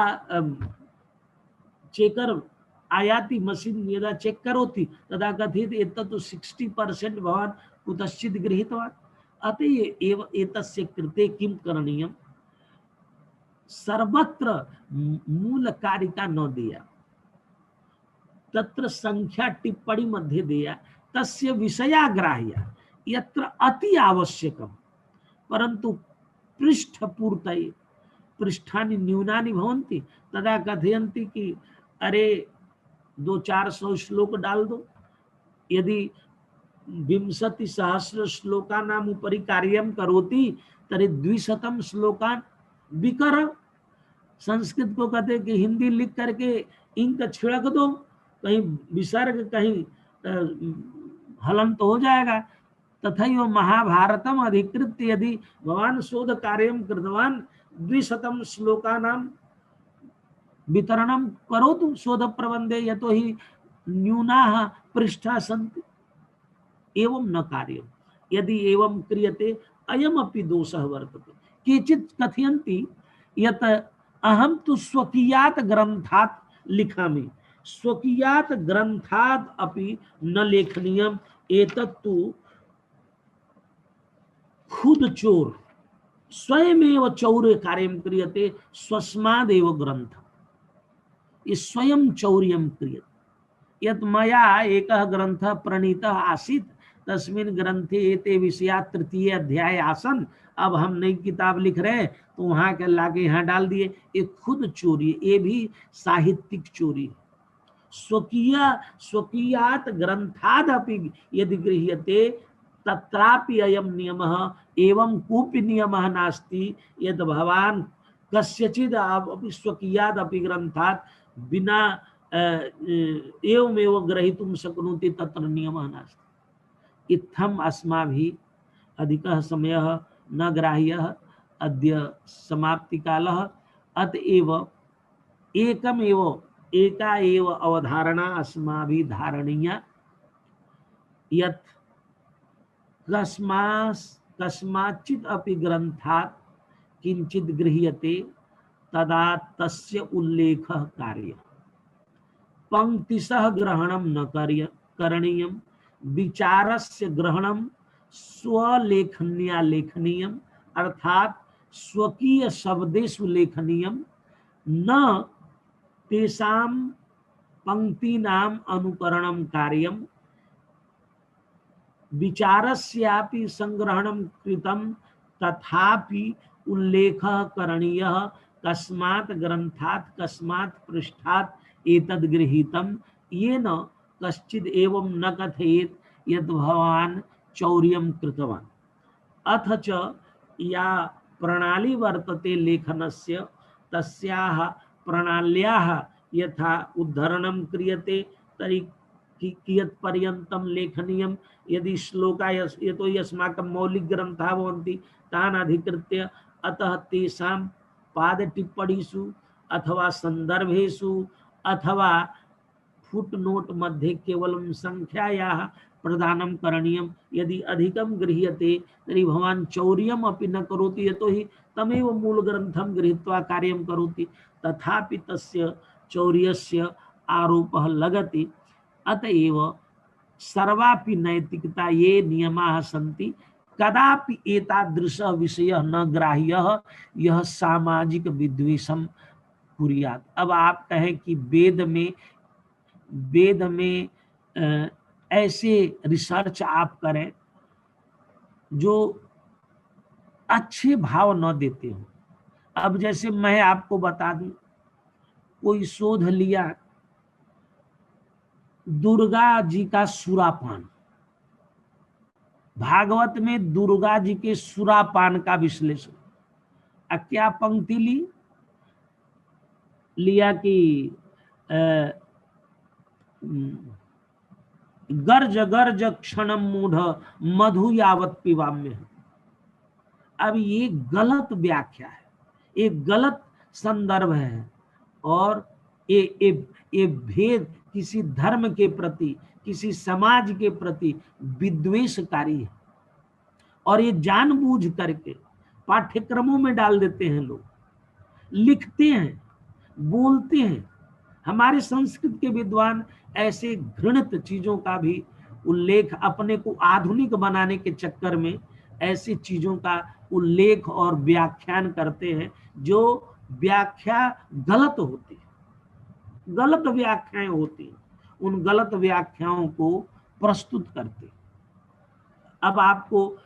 चेकर आयाति मशीन यदा चेक करोति तदा कथित एतत् 60% भवान् कुतश्चित् गृहीतवान् अतः एव एतस्य कृते किं करणीयं सर्वत्र मूल कारिका न देया तत्र संख्या टिप्पणी मध्ये देया तस्य विषयाग्राह्य यत्र अति आवश्यकं परंतु पृष्ठपूर्तये पृष्ठानि न्यूनानि भवन्ति तदा कथयन्ति कि अरे 200-400 श्लोक डाल दो यदि 20,000 श्लोकानाम् उपरि कार्यं करोति तर्हि 200 श्लोकान् विकर संस्कृत को कहते हैं कि हिंदी लिख करके इंक छिड़क दो कहीं विसर्ग कहीं हलन तो हो जाएगा तथैव महाभारतम अधिकृत्य यदि भवान् शोध कार्यं कृतवान् 200 श्लोकानां वितरणं करोतु शोध प्रबन्धे यतो हि न्यूनाः पृष्ठाः सन्ति एवं न कार्यं यदि एवं क्रियते अयमपि दोषः वर्तते केचित् कथयन्ति यत् अहं तु स्वकीयात् ग्रन्थात् लिखामि स्वकीयात् ग्रन्थात् अपि न लेखनीयम् एतत्तु खुद चोर स्वयमेव चौर्य कार्यं क्रियते स्वस्मादेव ग्रंथ ये स्वयं चौर्यं क्रियते यत् मया एकः ग्रन्थः प्रणीतः आसीत् तस्मिन् ग्रंथे एते विषया 3य अध्याय आसन अब हम नई किताब लिख रहे हैं तो वहां के लाके यहाँ डाल दिए ये खुद चोरी ये भी साहित्यिक चोरी है स्वकीयात् ग्रंथादपि यदि गृह्यते तत्रापि अयं नियमः एवं कोऽपि नियमः नास्ति यद् भवान् कस्यचिद् अपि स्वकीयादपि ग्रन्थात् विना एवमेव ग्रहीतुं शक्नोति तत्र नियमः नास्ति इत्थम् अस्माभिः अधिकः समयः न ग्राह्यः अद्य समाप्तिकालः अतएव एका एव अवधारणा अस्माभिः धारणीया यत् कस्माच्चित् अपि ग्रन्थात् किंचित् गृह्यते तदा तस्य उल्लेखः कार्यः पंक्तिशः ग्रहणं न करणीयं विचारस्य ग्रहणं स्वलेखन्या लेखनीयम् अर्थात स्वकीय शब्देषु लेखनीयं न तेषां पंक्तीनाम् अनुकरणं कार्यं विचारस्यापि संग्रहणं कृतं तथापि उल्लेखः करणीयः कस्मात् ग्रन्थात् कस्मात् पृष्ठात् एतद् गृहीतं येन कश्चिद् एवं न कथयेत् यद् भवान् चौर्यं कृतवान् अथ च या प्रणाली वर्तते लेखनस्य तस्याः प्रणाल्याः यथा उद्धरणं क्रियते तर्हि कियत् पर्यन्तं लेखनीयं यदि श्लोका यतो अस्माकं मौलिक ग्रन्थाः भवन्ति तान् अधिकृत्य अतः तेषां पादटिप्पणीषु अथवा सन्दर्भेषु अथवा फुटनोट मध्ये केवलं संख्यायाः प्रदानं करणीयं यदि अधिकं गृह्यते तर्हि भवान् चौर्यम् अपि न करोति यतो हि तमेव मूलग्रन्थं गृहीत्वा कार्यं करोति तथापि तस्य चौर्यस्य आरोपः लगति अतएव सर्वापि नैतिकता ये नियमाः सन्ति कदापि एतादृशः विषयः न ग्राह्यः यह सामाजिक विद्वेषं कुर्यात्। अब आप कहें कि वेद में ऐसे रिसर्च आप करें जो अच्छे भाव न देते हो। अब जैसे मैं आपको बता दूं कोई शोध लिया दुर्गा जी का सुरापान भागवत में दुर्गा जी के सुरापान का विश्लेषण क्या पंक्ति लिया कि गर्ज गर्ज क्षणम मूढ़ मधु यावत पिबाम्य। अब ये गलत व्याख्या है एक गलत संदर्भ है और ये भेद किसी धर्म के प्रति किसी समाज के प्रति विद्वेषकारी है और ये जानबूझ करके पाठ्यक्रमों में डाल देते हैं, लोग लिखते हैं, बोलते हैं। हमारे संस्कृत के विद्वान ऐसे घृणित चीजों का भी उल्लेख, अपने को आधुनिक बनाने के चक्कर में ऐसी चीजों का उल्लेख और व्याख्यान करते हैं जो व्याख्या गलत होती है, गलत व्याख्याएं होती हैं, उन गलत व्याख्याओं को प्रस्तुत करते हैं। अब आपको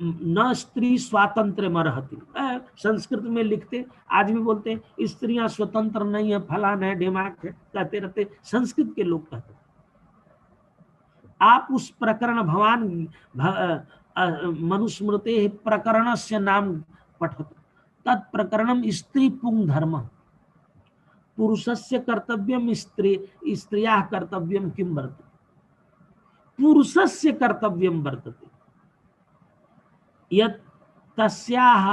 न स्त्री स्वातंत्र मरहती, संस्कृत में लिखते, आज भी बोलते हैं स्त्रियां स्वतंत्र नहीं है, फलान है, ढिमाक है, कहते रहते संस्कृत के लोग कहते। आप उस प्रकरण भवान मनुस्मृते प्रकरणस्य नाम पठत, तत् प्रकरणम स्त्री पुंग धर्म, पुरुषस्य कर्तव्यम स्त्रियाः कर्तव्यम किम वर्तते, पुरुषस्य कर्तव्यम वर्तते यत् तस्याः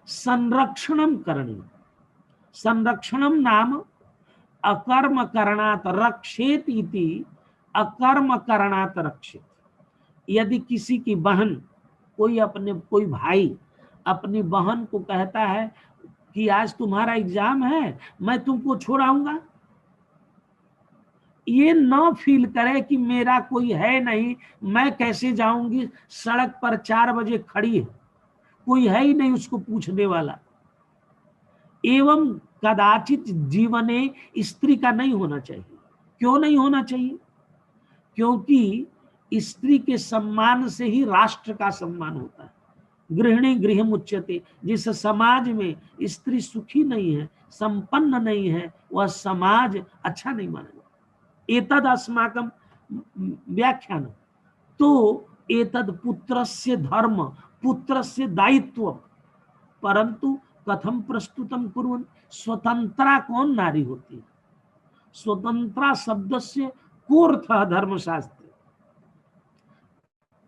संरक्षणं करणीयम्। संरक्षणं नाम अकर्म करणात् रक्षेत इति, अकर्म करणात् रक्षेत। यदि किसी की बहन, कोई भाई अपनी बहन को कहता है कि आज तुम्हारा एग्जाम है, मैं तुमको छोड़ाऊंगा, ये न फील करे कि मेरा कोई है नहीं, मैं कैसे जाऊंगी, सड़क पर 4 बजे खड़ी है, कोई है ही नहीं उसको पूछने वाला। एवं कदाचित जीवने स्त्री का नहीं होना चाहिए। क्यों नहीं होना चाहिए? क्योंकि स्त्री के सम्मान से ही राष्ट्र का सम्मान होता है। गृहिणी गृहम उच्यते, जिस समाज में स्त्री सुखी नहीं है, संपन्न नहीं है, वह समाज अच्छा नहीं मानेगा। एतद अस्माकं व्याख्यान। तो एतद पुत्रस्य धर्म, पुत्रस्य दायित्व, परंतु कथम प्रस्तुतम कुर्वन्। स्वतंत्रा कौन नारी होती है? स्वतंत्रा शब्दस्य कोऽर्थः धर्मशास्त्रे,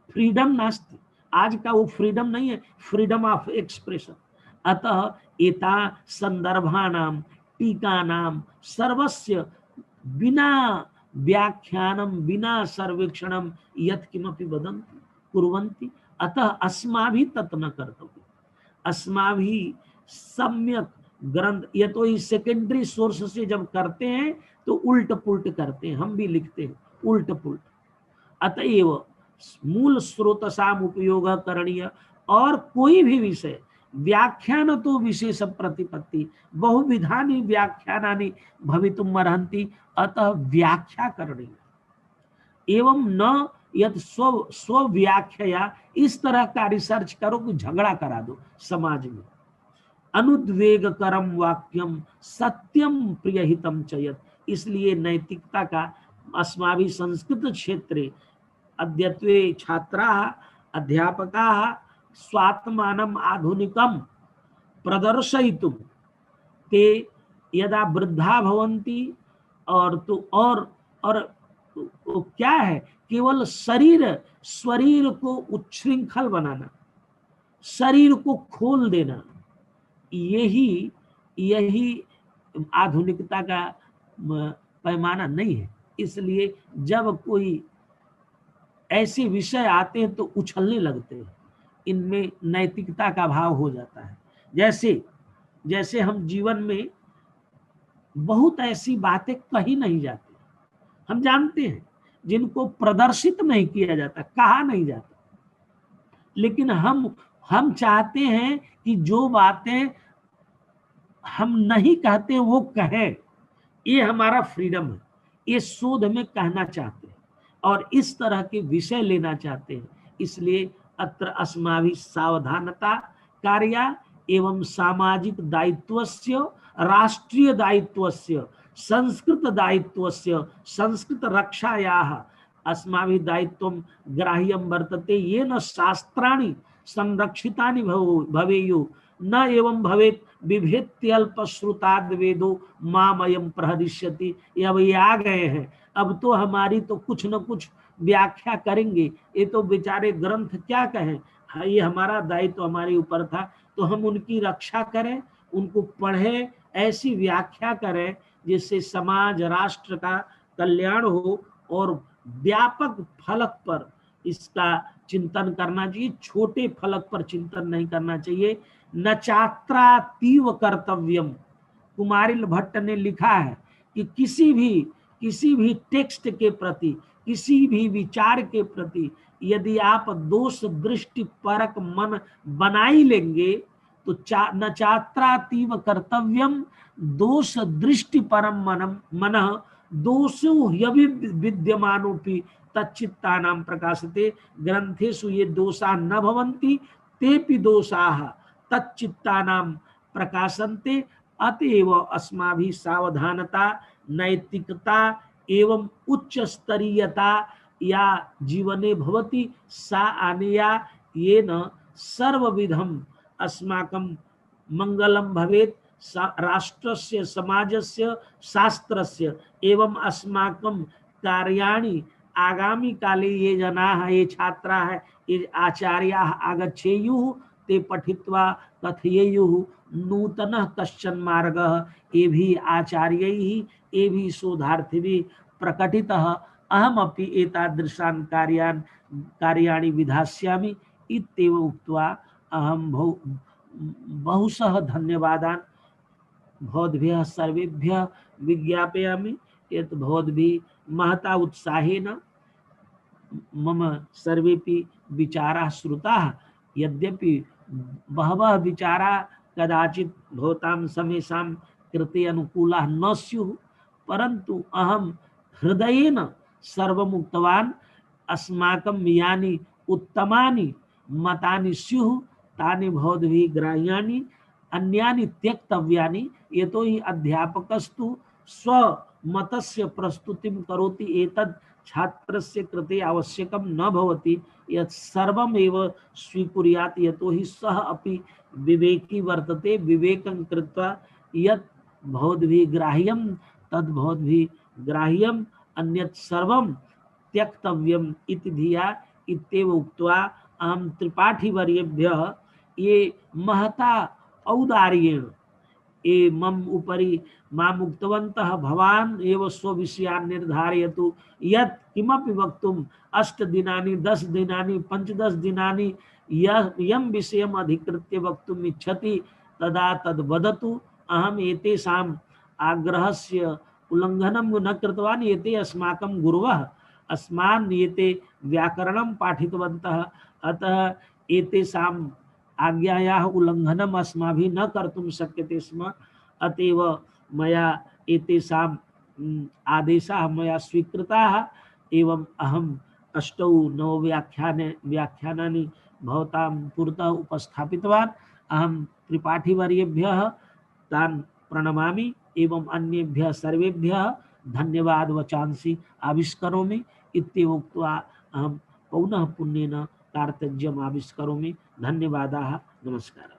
फ्रीडम नास्ति। आज का वो फ्रीडम नहीं है, फ्रीडम ऑफ एक्सप्रेशन। अतः एता संदर्भानां टीकानां सर्वस्य बिना व्याख्यानम बिना सर्वेक्षणम यत्किमपि वदन्ति कुर्वन्ति, अतः अस्माभिः तत् न कर्तव्यम्। अस्माभिः सम्यक ग्रंथ, ये तो इस सेकेंडरी सोर्स से जब करते हैं तो उल्ट पुल्ट करते हैं, हम भी लिखते हैं उल्ट पुल्ट। अतएव मूल स्रोतसाम उपयोग करणीय। और कोई भी विषय, व्याख्यान तो विशेष प्रतिपत्ति, बहुविधानि व्याख्यानानि भवितुम् अर्हन्ति, अतः व्याख्या करणीय। एवं न यद स्व व्याख्या, इस तरह का रिसर्च करो कि झगड़ा करा दो समाज में। अनुद्वेग करम वाक्यम सत्यम प्रियहितम चयत। इसलिए नैतिकता का अस्माभिः संस्कृत क्षेत्रे अद्यत्वे छात्राः अध्यापकाः स्वात्मानम् आधुनिकं प्रदर्शयितुं ते यदा वृद्धा भवन्ति, और क्या है, केवल शरीर को उच्छृंखल बनाना, शरीर को खोल देना, यही आधुनिकता का पैमाना नहीं है। इसलिए जब कोई ऐसे विषय आते हैं तो उछलने लगते हैं, इनमें नैतिकता का भाव हो जाता है। जैसे हम जीवन में बहुत ऐसी बातें कही नहीं जाती, हम जानते हैं, जिनको प्रदर्शित नहीं किया जाता, कहा नहीं जाता, लेकिन हम चाहते हैं कि जो बातें हम नहीं कहते वो कहें। ये हमारा फ्रीडम है, ये शोध में कहना चाहते हैं और इस तरह के विषय लेना चाहते हैं। इसलिए अत्र अस्माभिः सावधानता कार्या एवं सामाजिक दायित्वस्य, राष्ट्रीय दायित्वस्य, संस्कृत दायित्वस्य, संस्कृत रक्षायाः अस्माभिः दायित्वं ग्राह्यं वर्तते, येन शास्त्राणि संरक्षितानि भवेयुः, न एवं भवेत् बिभेत्यल्पश्रुताद् वेदो मामयं प्रहरिष्यति। अब ये आ गए हैं, अब तो हमारी तो कुछ न कुछ व्याख्या करेंगे, ये तो बेचारे ग्रंथ क्या कहें। हाँ, ये हमारा दायित्व हमारे ऊपर था, तो हम उनकी रक्षा करें, उनको पढ़ें, ऐसी व्याख्या करें जिससे समाज राष्ट्र का कल्याण हो और व्यापक फलक पर इसका चिंतन करना चाहिए, छोटे फलक पर चिंतन नहीं करना चाहिए। न चात्रातीव कर्तव्यम, कुमारिल भट्ट ने लिखा है कि किसी भी टेक्स्ट के प्रति, किसी भी विचार के प्रति यदि आप दोष दृष्टि परक मन बना ही लेंगे तो न चात्रातीव कर्तव्यम दोष दृष्टि परम मन दोषो यभि विद्यमानोपि तच्चित्तानां प्रकाशते ग्रंथेषु ये दोषा न भवन्ति तेपि दोषाः तच्चित्तानां प्रकाशन्ते। अतएव अस्माभिः सावधानता, नैतिकता एवं उच्च स्तरीयता या जीवने भवति सा आनेया येन सर्वविधम अस्माकं मंगलम भवेत् राष्ट्रस्य समाजस्य शास्त्रस्य एवं अस्माकं कार्याणि आगामी काले ये जनाः ये छात्राः ये आचार्याः आगच्छेयुः ते पठित्वा कथयेयुः नूतनः कश्चन मार्गः एभिः आचार्यैः एभिः शोधार्थिभिः प्रकटितः अहमपि एतादृशान् कार्याणि विधास्यामि इत्येव उक्त्वा अहं बहुशः धन्यवादान् भवद्भ्यः सर्वेभ्यः विज्ञापयामि यत् भवद्भिः महता उत्साहेन मम सर्वेपि विचाराः श्रुताः। यद्यपि बहवः विचाराः कदाचित् भवतां समेषां कृते अनुकूलाः न स्युः, परन्तु अहं हृदयेन सर्वम् उक्तवान्। अस्माकं यानि उत्तमानि मतानि स्युः तानि भवद्भिः ग्राह्यानि, अन्यानि त्यक्तव्यानि। यतोहि अध्यापकस्तु स्वमतस्य प्रस्तुतिं करोति, एतद् छात्रस्य कृते आवश्यकं न भवति यत् सर्वमेव स्वीकुर्यात्, यतोहि सः अपि विवेकी वर्तते। विवेकं कृत्वा यत् भवद्भिः ग्राह्यं तद् भवद्भिः ग्राह्यम्, अन्यत् सर्वं त्यक्तव्यम् इति धिया इत्येव उक्त्वा अहं त्रिपाठीवर्येभ्यः ये महता औदार्येण ये मम उपरि माम् उक्तवन्तः, भवान् एव स्वविषयान् निर्धारयतु, यत् किमपि वक्तुम् 8 दिनानि 10 दिनानि 15 दिनानि यं विषयम् अधिकृत्य वक्तुम् इच्छति तदा तद् वदतु। अहम् एतेषाम् आग्रहस्य उल्लङ्घनं न कृतवान्। एते अस्माकं गुरवः, अस्मान् एते व्याकरणं पाठितवन्तः, अतः एतेषाम् आज्ञायाः उल्लङ्घनम् अस्माभिः न कर्तुं शक्यते स्म। अतएव मया एतेषाम् आदेशाः मया स्वीकृताः एवं अहम् 8-9 व्याख्यानानि भवतां पुरतः उपस्थापितवान्। अहं त्रिपाठीवर्येभ्यः तान् प्रणमामि एवं अन्येभ्यः सर्वेभ्यः धन्यवाद वचांसि आविष्करोमि इत्येव उक्त्वा अहं पुनः पुण्येन कार्तज्ञम् आविष्करोमि। धन्यवादाः, नमस्कारः।